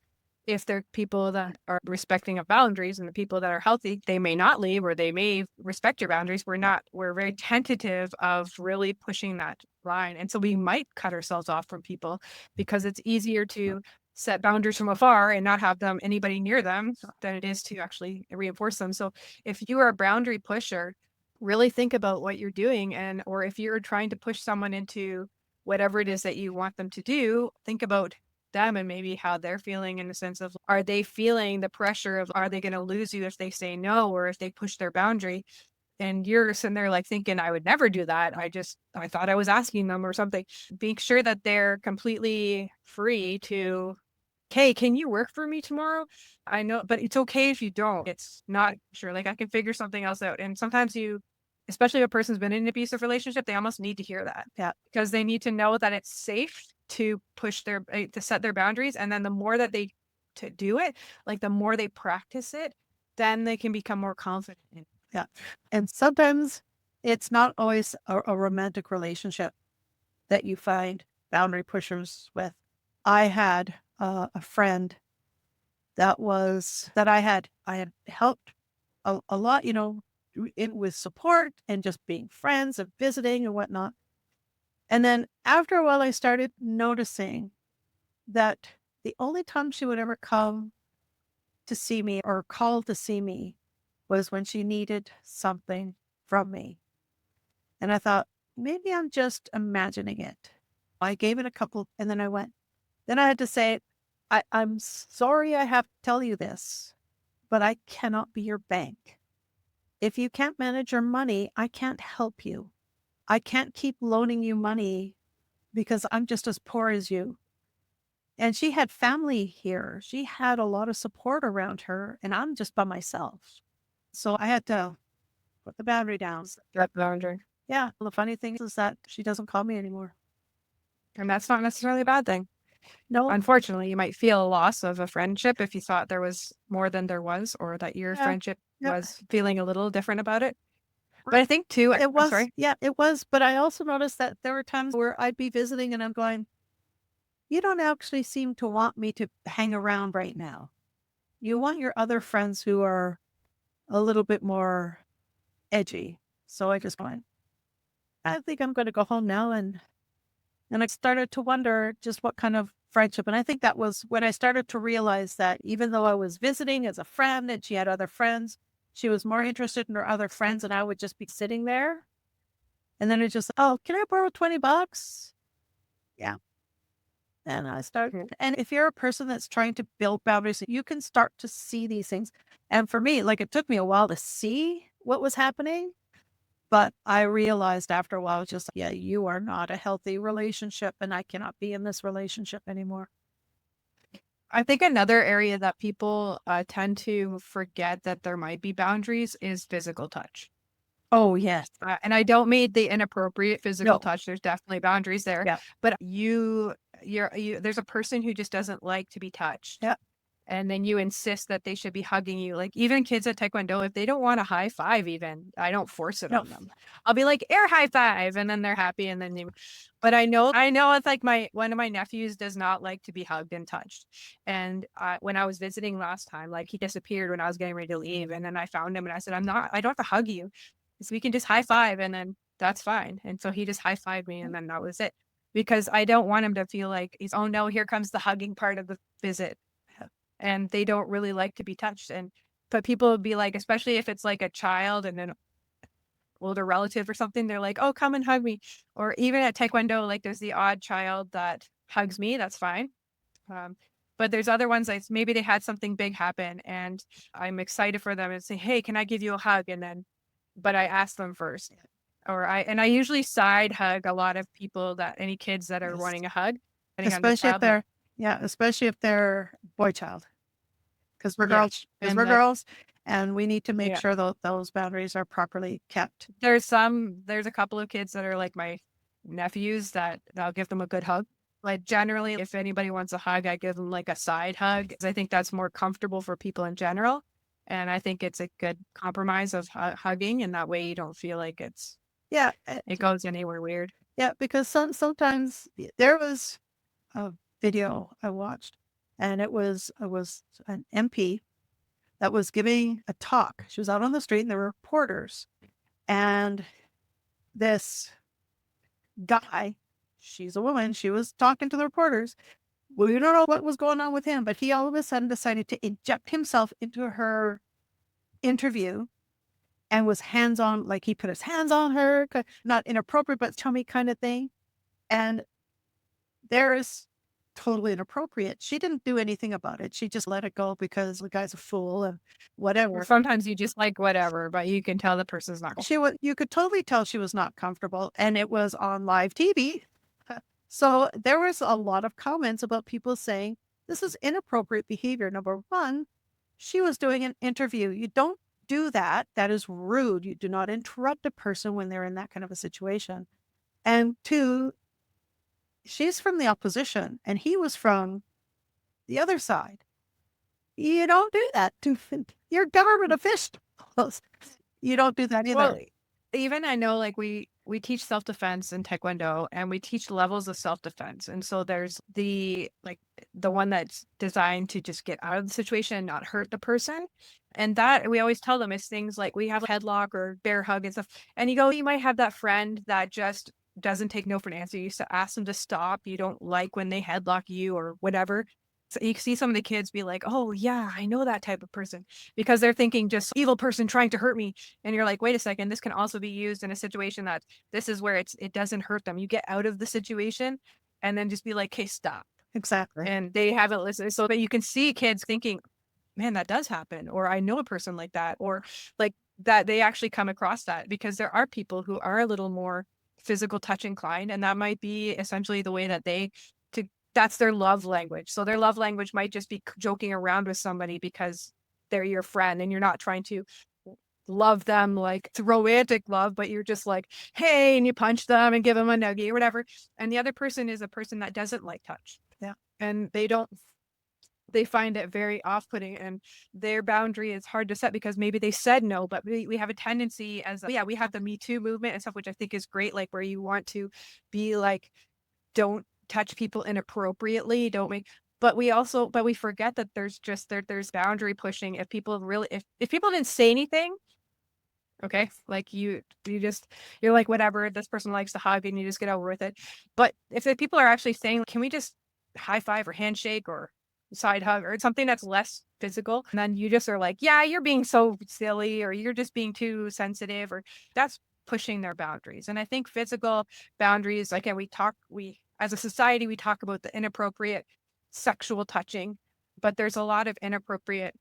if they're people that are respecting of boundaries and the people that are healthy, they may not leave or they may respect your boundaries. We're very tentative of really pushing that line. And so we might cut ourselves off from people because it's easier to set boundaries from afar and not have anybody near them than it is to actually reinforce them. So if you are a boundary pusher, really think about what you're doing, or if you're trying to push someone into whatever it is that you want them to do, think about them and maybe how they're feeling in the sense of, are they feeling the pressure of, are they going to lose you if they say no, or if they push their boundary? And you're sitting there like thinking, I would never do that. I thought I was asking them or something. Being sure that they're completely free to, okay, can you work for me tomorrow? I know, but it's okay if you don't. It's not sure. Like I can figure something else out. And sometimes especially if a person's been in an abusive relationship, they almost need to hear that. Yeah. Because they need to know that it's safe to to set their boundaries. And then the more that they to do it, like the more they practice it, then they can become more confident. Yeah. And sometimes it's not always a romantic relationship that you find boundary pushers with. I had a friend that I had helped a lot, with support and just being friends and visiting and whatnot. And then after a while, I started noticing that the only time she would ever come to see me or call to see me was when she needed something from me. And I thought, maybe I'm just imagining it. I gave it a couple and then I went. Then I had to say, I'm sorry I have to tell you this, but I cannot be your bank. If you can't manage your money, I can't help you. I can't keep loaning you money because I'm just as poor as you. And she had family here. She had a lot of support around her, and I'm just by myself. So I had to put the boundary down. That boundary. Yeah. The funny thing is that she doesn't call me anymore. And that's not necessarily a bad thing. No. Unfortunately, you might feel a loss of a friendship if you thought there was more than there was, or that your friendship was feeling a little different about it. But I think too, it was, sorry. Yeah, it was. But I also noticed that there were times where I'd be visiting and I'm going, you don't actually seem to want me to hang around right now. You want your other friends who are a little bit more edgy. So I just went, I think I'm going to go home now. And I started to wonder just what kind of friendship. And I think that was when I started to realize that even though I was visiting as a friend and she had other friends, she was more interested in her other friends and I would just be sitting there. And then it just, oh, can I borrow $20? Yeah. And I started, and if you're a person that's trying to build boundaries, you can start to see these things. And for me, like it took me a while to see what was happening, but I realized after a while, just, yeah, you are not a healthy relationship and I cannot be in this relationship anymore. I think another area that people tend to forget that there might be boundaries is physical touch. Oh, yes. And I don't mean the inappropriate physical No. touch. There's definitely boundaries there. Yeah. But there's a person who just doesn't like to be touched. Yeah. And then you insist that they should be hugging you. Like even kids at Taekwondo, if they don't want a high five, even I don't force it on them. I'll be like, air high five, and then they're happy. And then but I know it's like one of my nephews does not like to be hugged and touched. And when I was visiting last time, like he disappeared when I was getting ready to leave. And then I found him and I said, I don't have to hug you. So we can just high five and then that's fine. And so he just high fived me and then that was it. Because I don't want him to feel like oh no, here comes the hugging part of the visit. And they don't really like to be touched. But people would be like, especially if it's like a child and then older relative or something, they're like, oh, come and hug me. Or even at Taekwondo, like there's the odd child that hugs me. That's fine. Um, but there's other ones like maybe they had something big happen and I'm excited for them and say, hey, can I give you a hug? And then, but I ask them first. I usually side hug a lot of people any kids that are Yes. wanting a hug, depending on the Especially if child. they're, especially if they're boy child, because we're Yeah. girls, and we need to make Yeah. sure that those boundaries are properly kept. There's a couple of kids that are like my nephews that I'll give them a good hug. Like generally, if anybody wants a hug, I give them like a side hug 'cause I think that's more comfortable for people in general. And I think it's a good compromise of hugging, and that way you don't feel like Yeah, it goes anywhere weird. yeah, because sometimes there was a video I watched, and it was an MP that was giving a talk. She was out on the street, and there were reporters, and this guy, she's a woman, she was talking to the reporters. We don't know what was going on with him, but he all of a sudden decided to inject himself into her interview and was hands on, like he put his hands on her, not inappropriate, but chummy kind of thing. And there is totally inappropriate. She didn't do anything about it. She just let it go because the guy's a fool and whatever. Sometimes you just like whatever, but you can tell the person's not. You could totally tell she was not comfortable, and it was on live TV. So there was a lot of comments about people saying this is inappropriate behavior. Number one, she was doing an interview. You don't do that. That is rude. You do not interrupt a person when they're in that kind of a situation. And two, she's from the opposition and he was from the other side. You don't do that to your government officials. You don't do that either. Well, even I know like we teach self-defense in Taekwondo and we teach levels of self-defense. And so there's the one that's designed to just get out of the situation and not hurt the person. And that we always tell them is things like we have a headlock or bear hug and stuff. And you might have that friend that just doesn't take no for an answer. You used to ask them to stop. You don't like when they headlock you or whatever. So you see some of the kids be like, oh yeah, I know that type of person, because they're thinking just evil person trying to hurt me. And you're like, wait a second, this can also be used in a situation that this is where it doesn't hurt them. You get out of the situation and then just be like, okay, stop. Exactly. And they haven't listened. So but you can see kids thinking, man, that does happen. Or I know a person like that, or like that they actually come across that, because there are people who are a little more physical touch inclined. And that might be essentially the way that that's their love language. So their love language might just be joking around with somebody because they're your friend and you're not trying to love them like it's romantic love, but you're just like, hey, and you punch them and give them a nuggie or whatever. And the other person is a person that doesn't like touch. Yeah. And they find it very off-putting, and their boundary is hard to set because maybe they said no, but we have a tendency we have the Me Too movement and stuff, which I think is great, like where you want to be like, don't touch people inappropriately, but we forget that there's boundary pushing. If people really, if people didn't say anything, okay, like you're like, whatever, this person likes to hug and you just get over with it. But if the people are actually saying, can we just high five or handshake or side hug or something that's less physical, and then you just are like, yeah, you're being so silly, or you're just being too sensitive, or that's pushing their boundaries. And I think physical boundaries, like, and we as a society, we talk about the inappropriate sexual touching, but there's a lot of inappropriate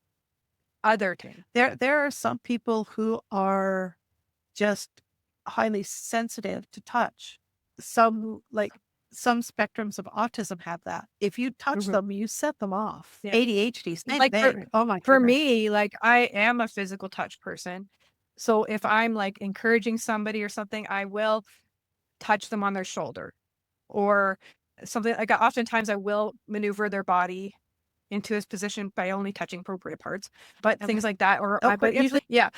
other things. There are some people who are just highly sensitive to touch. Some spectrums of autism have that. If you touch them, you set them off. Yeah. ADHD, same Like thing. Oh my For goodness. me, like I am a physical touch person. So if I'm like encouraging somebody or something, I will touch them on their shoulder or something. Like oftentimes I will maneuver their body into his position by only touching appropriate parts, but things like that, or but usually, yeah.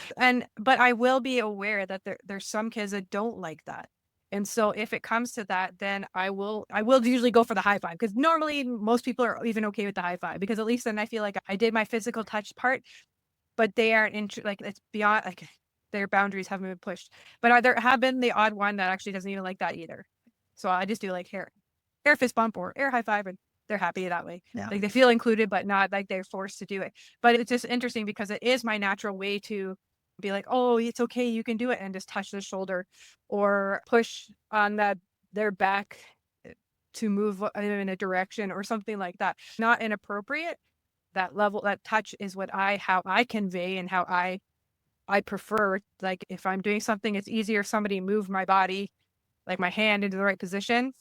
But I will be aware that there's some kids that don't like that. And so if it comes to that, then I will usually go for the high five, because normally most people are even okay with the high five, because at least then I feel like I did my physical touch part, but they aren't like it's beyond, like their boundaries haven't been pushed. But there have been the odd one that actually doesn't even like that either. So I just do like air fist bump or air high five, and they're happy that way. Yeah. Like they feel included, but not like they're forced to do it. But it's just interesting because it is my natural way to be like, oh, it's okay, you can do it, and just touch their shoulder or push on their back to move in a direction or something like that. Not inappropriate. That level, that touch is how I convey and how I prefer. Like if I'm doing something, it's easier if somebody move my body, like my hand into the right position,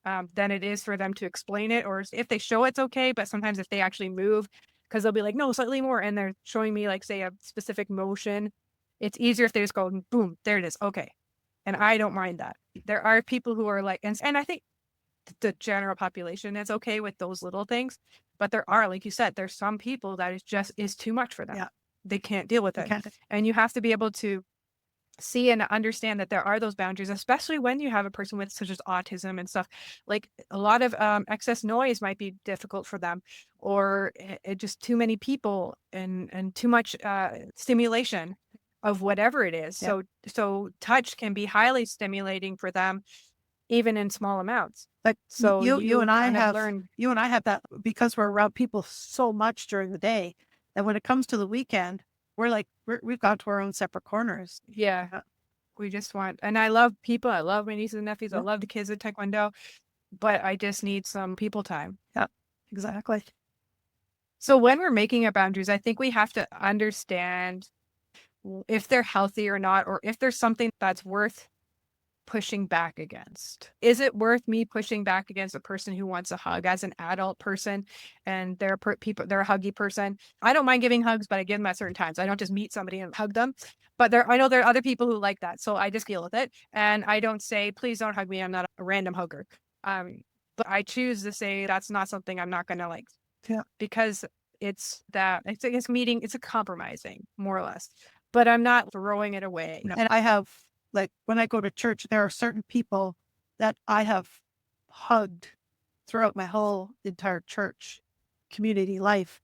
than it is for them to explain it. Or if they show it's okay, but sometimes if they actually move, because they'll be like, no, slightly more, and they're showing me like say a specific motion, it's easier if they just go boom, there it is, okay. And I don't mind that. There are people who are like, and I think the general population is okay with those little things, but there are, like you said, there's some people that is too much for them. Yeah. They can't deal with it. Okay. And you have to be able to see and understand that there are those boundaries, especially when you have a person with such as autism and stuff. Like a lot of excess noise might be difficult for them, or just too many people and too much stimulation of whatever it is. Yeah. So touch can be highly stimulating for them, even in small amounts. Like So you and I kind of have learn. you and I have that because we're around people so much during the day that when it comes to the weekend, we've got to our own separate corners. Yeah. We just want, and I love people. I love my nieces and nephews. I Yeah. love the kids at Taekwondo, but I just need some people time. Yeah, exactly. So when we're making our boundaries, I think we have to understand if they're healthy or not, or if there's something that's worth pushing back against. Is it worth me pushing back against a person who wants a hug as an adult person and they're a huggy person? I don't mind giving hugs, but I give them at certain times. I don't just meet somebody and hug them. But I know there are other people who like that. So I just deal with it. And I don't say, please don't hug me. I'm not a random hugger. But I choose to say that's not something I'm not gonna like. Yeah. Because it's meeting, it's a compromising, more or less. But I'm not throwing it away. No. And I have, like, when I go to church, there are certain people that I have hugged throughout my whole entire church community life.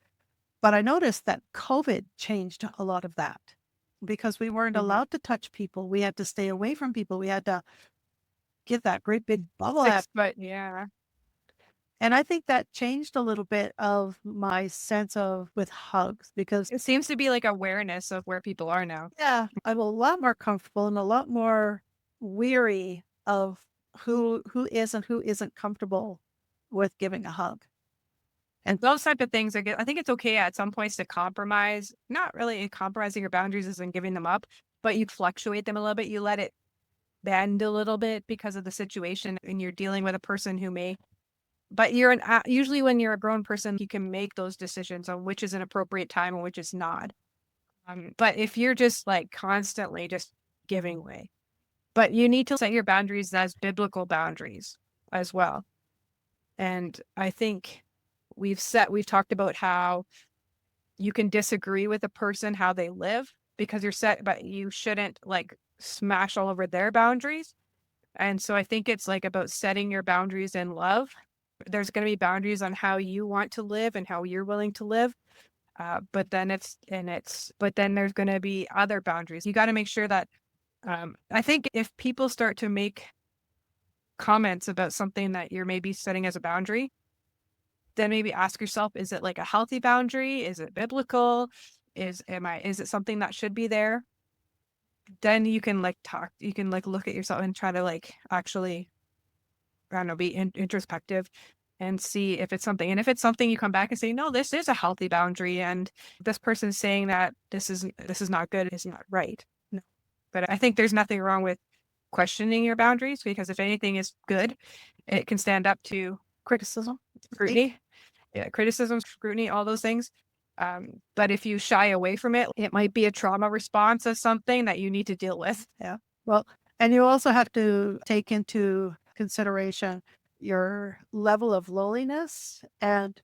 But I noticed that COVID changed a lot of that because we weren't allowed to touch people. We had to stay away from people. We had to give that great big bubble up. But yeah. And I think that changed a little bit of my sense of with hugs because It seems to be like awareness of where people are now. yeah, I'm a lot more comfortable and a lot more weary of who is and who isn't comfortable with giving a hug. And those type of things are good. I think it's okay at some points to compromise, not really compromising your boundaries as in giving them up, but you fluctuate them a little bit. You let it bend a little bit because of the situation and you're dealing with a person who may, but usually when you're a grown person, you can make those decisions on which is an appropriate time and which is not. But if you're just like constantly just giving way, but you need to set your boundaries as biblical boundaries as well. And I think we've talked about how you can disagree with a person, how they live, because but you shouldn't like smash all over their boundaries. And so I think it's like about setting your boundaries in love. There's going to be boundaries on how you want to live and how you're willing to live. But then there's going to be other boundaries. You got to make sure that, I think if people start to make comments about something that you're maybe setting as a boundary, then maybe ask yourself, is it like a healthy boundary? Is it biblical? Is it something that should be there? Then you can look at yourself and try to like actually, I don't know, be introspective and see if it's something. And if it's something, you come back and say, no, this is a healthy boundary. And this person's saying that this is not good. It's not right. No. But I think there's nothing wrong with questioning your boundaries, because if anything is good, it can stand up to Criticism. scrutiny. Yeah, criticism, scrutiny, all those things. But if you shy away from it, it might be a trauma response of something that you need to deal with. Yeah. Well, and you also have to take into consideration your level of loneliness and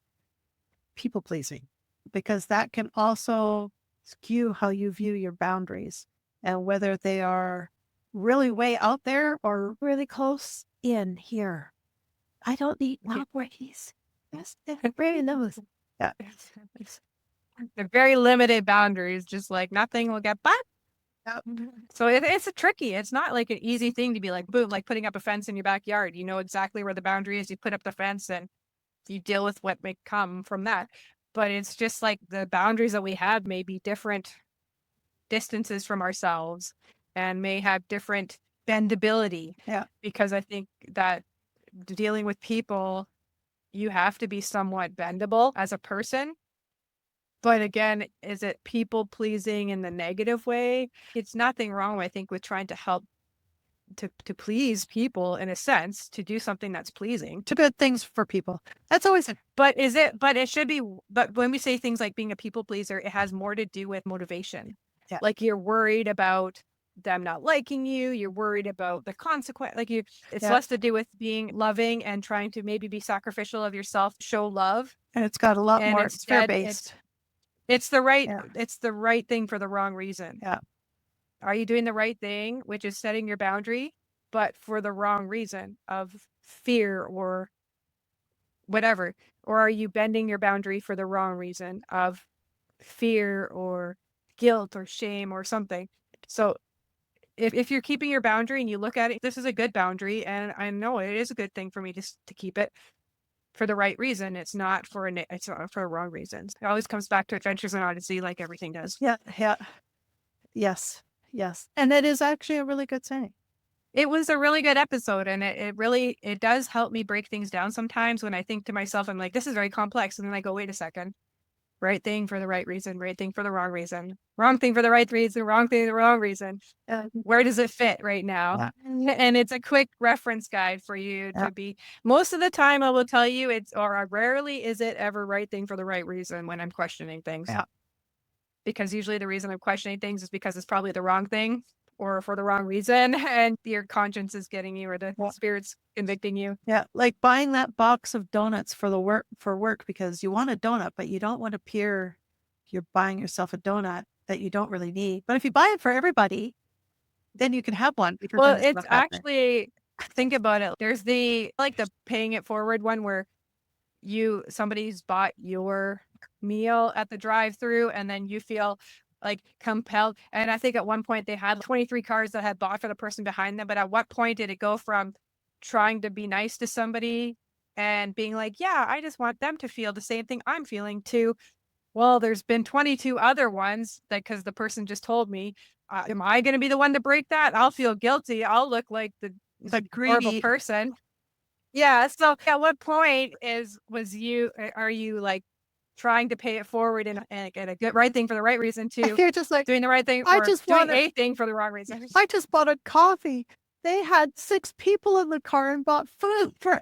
people pleasing, because that can also skew how you view your boundaries and whether they are really way out there or really close in here. I don't need boundaries. That's very loose. Yeah. They're very limited boundaries, just like nothing will get by. Yep. So it's a tricky. It's not like an easy thing to be like, boom, like putting up a fence in your backyard. You know exactly where the boundary is. You put up the fence and you deal with what may come from that. But it's just like the boundaries that we have may be different distances from ourselves and may have different bendability. Yeah. Because I think that dealing with people, you have to be somewhat bendable as a person. But again, is it people pleasing in the negative way? It's nothing wrong, I think, with trying to help to please people in a sense, to do something that's pleasing. To good things for people. That's always a But it should be, but when we say things like being a people pleaser, it has more to do with motivation. Yeah. Like you're worried about them not liking you, you're worried about the consequence. Like it's Yeah. less to do with being loving and trying to maybe be sacrificial of yourself, show love. and it's got a lot And more. It's instead, fear-based. it's the right, Yeah. it's the right thing for the wrong reason. Yeah. Are you doing the right thing, which is setting your boundary, but for the wrong reason of fear or whatever? Or are you bending your boundary for the wrong reason of fear or guilt or shame or something? So if you're keeping your boundary and you look at it, this is a good boundary, and I know it is a good thing for me to keep it for the right reason. It's not for it's not for the wrong reasons. It always comes back to Adventures in Odyssey, like everything does. Yeah. Yeah. Yes. Yes. And that is actually a really good saying. It was a really good episode, and it really, it does help me break things down sometimes when I think to myself, I'm like, this is very complex. And then I go, wait a second, right thing for the right reason, right thing for the wrong reason, wrong thing for the right reason, wrong thing for the wrong reason. Where does it fit right now? Yeah. And it's a quick reference guide for you Yeah. to be, most of the time I will tell you or rarely is it ever right thing for the right reason when I'm questioning things. Yeah. Because usually the reason I'm questioning things is because it's probably the wrong thing or for the wrong reason, and your conscience is getting you, or the spirit's convicting you. Yeah, like buying that box of donuts for work because you want a donut, but you don't want to appear you're buying yourself a donut that you don't really need. But if you buy it for everybody, then you can have one. Because Well, then it's it's not happening. actually, think about it. There's the paying it forward one where somebody's bought your meal at the drive-through and then you feel like compelled. And I think at one point they had 23 cars that had bought for the person behind them. But at what point did it go from trying to be nice to somebody and being like, yeah, I just want them to feel the same thing I'm feeling, to, well, there's been 22 other ones that, because the person just told me, am I going to be the one to break that? I'll feel guilty. I'll look like the horrible greedy person. Yeah. So at what point are you like trying to pay it forward and get a good right thing for the right reason, to You're just like, doing the right thing I or just doing want a thing for the wrong reason? I just bought a coffee. They had 6 people in the car and bought food for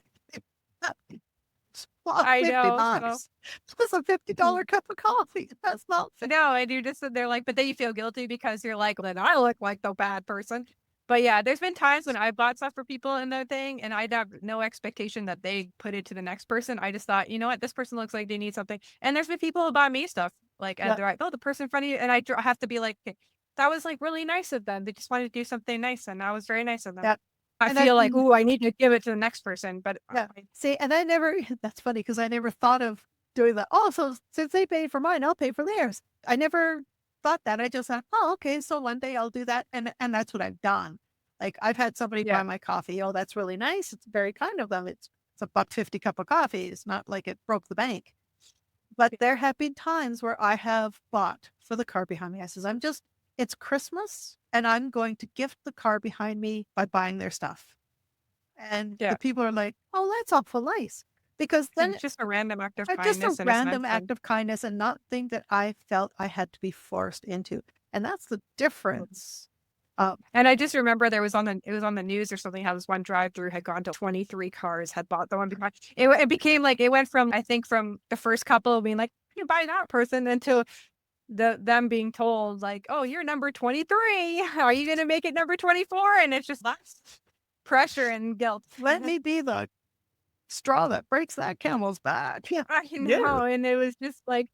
I know. $50. It was a $50 cup of coffee. That's not No, and they're like, but then you feel guilty because you're like, well, then I look like the bad person. But yeah, there's been times when I bought stuff for people in their thing and I'd have no expectation that they put it to the next person. I just thought, you know what, this person looks like they need something. And there's been people who bought me stuff like, and they're like, oh, the person in front of you. And I have to be like, okay, that was like really nice of them. They just wanted to do something nice. And that was very nice of them. Yeah. I And feel like, ooh, I need to give it to the next person. But yeah. See, and I never, that's funny because I never thought of doing that. Oh, so since they paid for mine, I'll pay for theirs. I never thought that. I just thought, oh, okay, so one day I'll do that. And that's what I've done. Like I've had somebody buy my coffee. Oh, that's really nice. It's very kind of them. It's a $1.50 cup of coffee. It's not like it broke the bank. But there have been times where I have bought for the car behind me. I says, it's Christmas and I'm going to gift the car behind me by buying their stuff. And the people are like, oh, that's awful nice. Because then it's just a random act of kindness. Just a random act of kindness and nothing that I felt I had to be forced into. And that's the difference. And I just remember it was on the news or something, how this one drive-through had gone to 23 cars had bought the one behind. It became like, it went from, I think, from the first couple being like, you buy that person, into them being told like, oh, you're number 23. Are you going to make it number 24? And it's just less pressure and guilt. Let me be the straw that breaks that camel's back. Yeah, I know. And it was just like,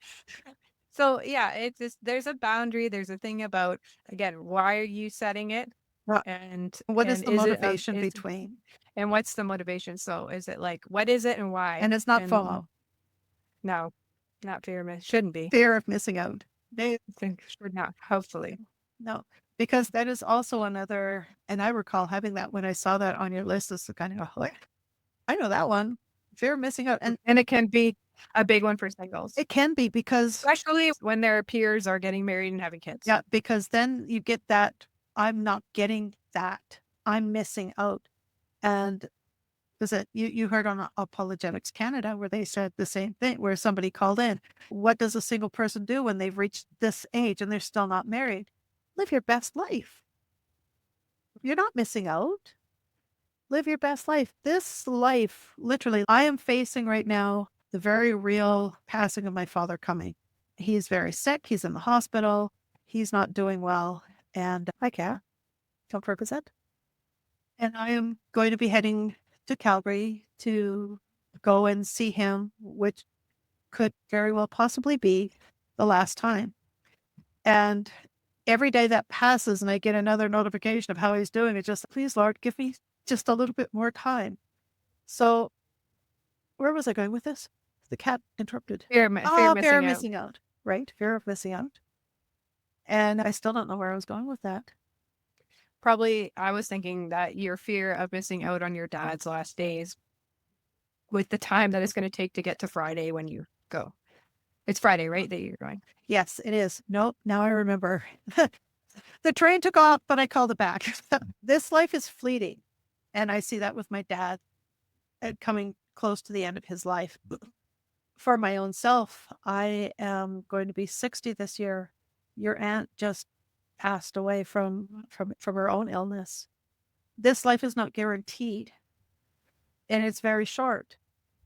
so yeah, it's just, there's a boundary. There's a thing about, again, why are you setting it? And what is the motivation between? And what's the motivation? So is it like, what is it and why? And it's not FOMO. No, not fear. Shouldn't be. Fear of missing out. Should not, hopefully. No, because that is also another, and I recall having that when I saw that on your list. It's kind of like, I know that one. Fear of missing out. And it can be a big one for singles, It can be because, especially when their peers are getting married and having kids. yeah, because then you get that, I'm not getting that. I'm missing out. And was it you heard on Apologetics Canada where they said the same thing, where somebody called in, what does a single person do when they've reached this age and they're still not married? Live your best life. You're not missing out. Live your best life. This life, literally, I am facing right now the very real passing of my father coming. He's very sick. He's in the hospital. He's not doing well. And I can't. Don't represent. And I am going to be heading to Calgary to go and see him, which could very well possibly be the last time. And every day that passes and I get another notification of how he's doing, it's just, please, Lord, give me just a little bit more time. So where was I going with this? The cat interrupted. Fear of Fear of missing out. missing out. Right? Fear of missing out. And I still don't know where I was going with that. Probably, I was thinking that your fear of missing out on your dad's last days with the time that it's going to take to get to Friday when you go. It's Friday, right? That you're going. Yes, it is. Nope. Now I remember. The train took off, but I called it back. This life is fleeting. And I see that with my dad coming close to the end of his life. For my own self, I am going to be 60 this year. Your aunt just passed away from her own illness. This life is not guaranteed, and it's very short.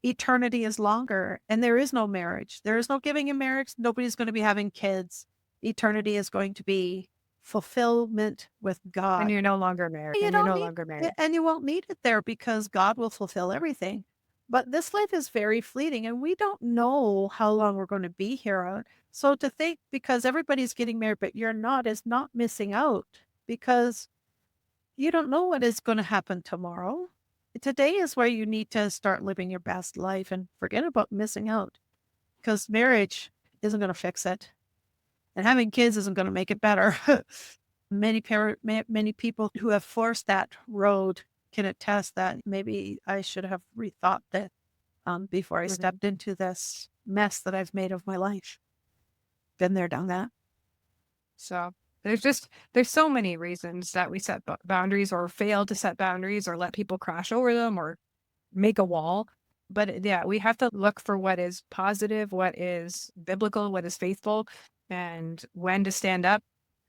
Eternity is longer, and there is no marriage. There is no giving in marriage. Nobody's going to be having kids. Eternity is going to be fulfillment with God. And you're no longer married. You And you're don't no need longer married. and you won't need it there because God will fulfill everything. But this life is very fleeting, and we don't know how long we're going to be here. So to think because everybody's getting married, but you're not, is not missing out because you don't know what is going to happen tomorrow. Today is where you need to start living your best life and forget about missing out because marriage isn't going to fix it. And having kids isn't going to make it better. Many people who have forced that road can attest that maybe I should have rethought that before I stepped into this mess that I've made of my life. Been there, done that. So there's so many reasons that we set boundaries or fail to set boundaries or let people crash over them or make a wall. But yeah, we have to look for what is positive, what is biblical, what is faithful, and when to stand up,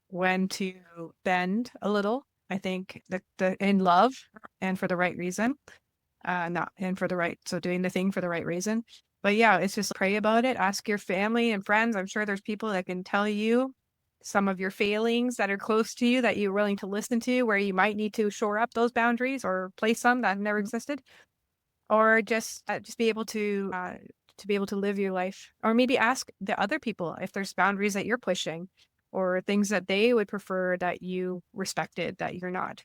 when to bend a little. I think the in love and for the right reason, not and for the right. So doing the thing for the right reason. But yeah, it's just pray about it. Ask your family and friends. I'm sure there's people that can tell you some of your failings that are close to you that you're willing to listen to, where you might need to shore up those boundaries or place some that have never existed, or just be able to be able to live your life, or maybe ask the other people if there's boundaries that you're pushing or things that they would prefer that you respected that you're not.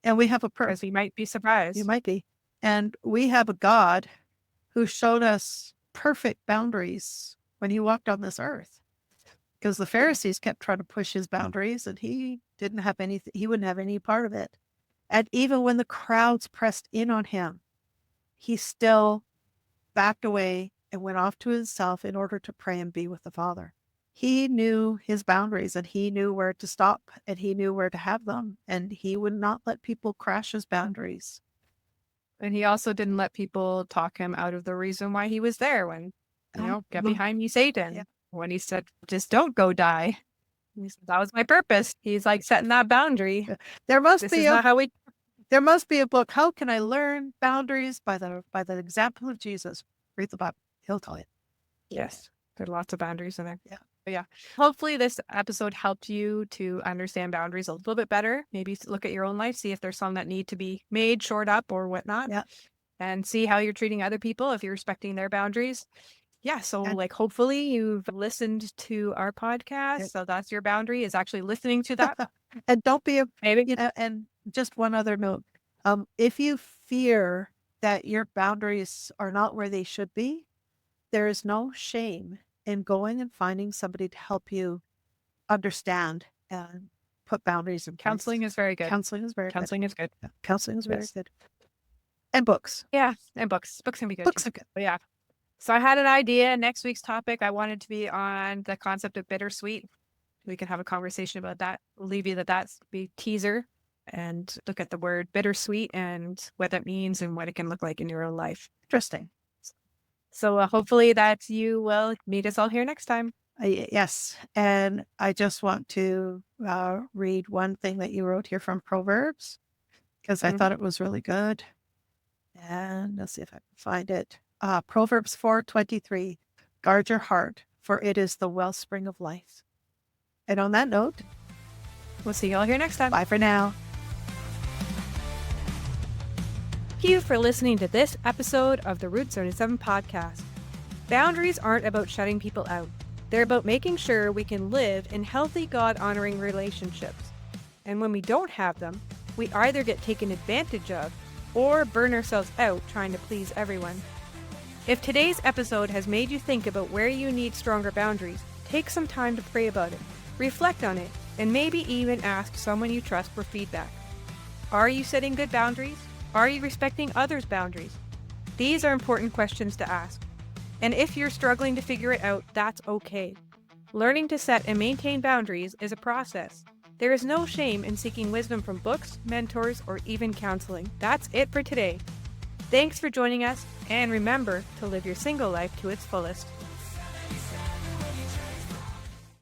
And we have a Because we might be surprised. You might be. And we have a God who showed us perfect boundaries when he walked on this earth. Because the Pharisees kept trying to push his boundaries and he didn't have anything, he wouldn't have any part of it. And even when the crowds pressed in on him, he still backed away and went off to himself in order to pray and be with the Father. He knew his boundaries and he knew where to stop and he knew where to have them. And he would not let people crash his boundaries. And he also didn't let people talk him out of the reason why he was there when, get behind me, Satan. Yeah. When he said, just don't go die. He said, that was my purpose. He's like setting that boundary. There must This be is not how we. There must be a book. How can I learn boundaries by the example of Jesus? Read the Bible. He'll tell you. Yes. There are lots of boundaries in there. Yeah. But yeah. Hopefully this episode helped you to understand boundaries a little bit better. Maybe look at your own life, see if there's some that need to be made, shored up or whatnot. Yeah. And see how you're treating other people if you're respecting their boundaries. Yeah. So And- hopefully you've listened to our podcast. Yeah. So that's your boundary, is actually listening to that. And don't be Maybe. and just one other note. If you fear that your boundaries are not where they should be, there is no shame in going and finding somebody to help you understand and put boundaries in place. Counseling is very good. Counseling is very Counseling is good. good. Counseling is very Yes. good. And books. Yeah. And books. Books can be good. Books too. are good. But yeah. So I had an idea. Next week's topic, I wanted to be on the concept of bittersweet. We can have a conversation about that. We'll leave you that's be teaser and look at the word bittersweet and what that means and what it can look like in your own life. Interesting. So hopefully that you will meet us all here next time. Yes. And I just want to read one thing that you wrote here from Proverbs because I thought it was really good. And let's see if I can find it. Proverbs 4:23, guard your heart, for it is the wellspring of life. And on that note, we'll see you all here next time. Bye for now. Thank you for listening to this episode of the Route 77 podcast. Boundaries aren't about shutting people out. They're about making sure we can live in healthy, God-honoring relationships. And when we don't have them, we either get taken advantage of or burn ourselves out trying to please everyone. If today's episode has made you think about where you need stronger boundaries, take some time to pray about it, reflect on it, and maybe even ask someone you trust for feedback. Are you setting good boundaries? Are you respecting others' boundaries? These are important questions to ask. And if you're struggling to figure it out, that's okay. Learning to set and maintain boundaries is a process. There is no shame in seeking wisdom from books, mentors, or even counseling. That's it for today. Thanks for joining us, and remember to live your single life to its fullest.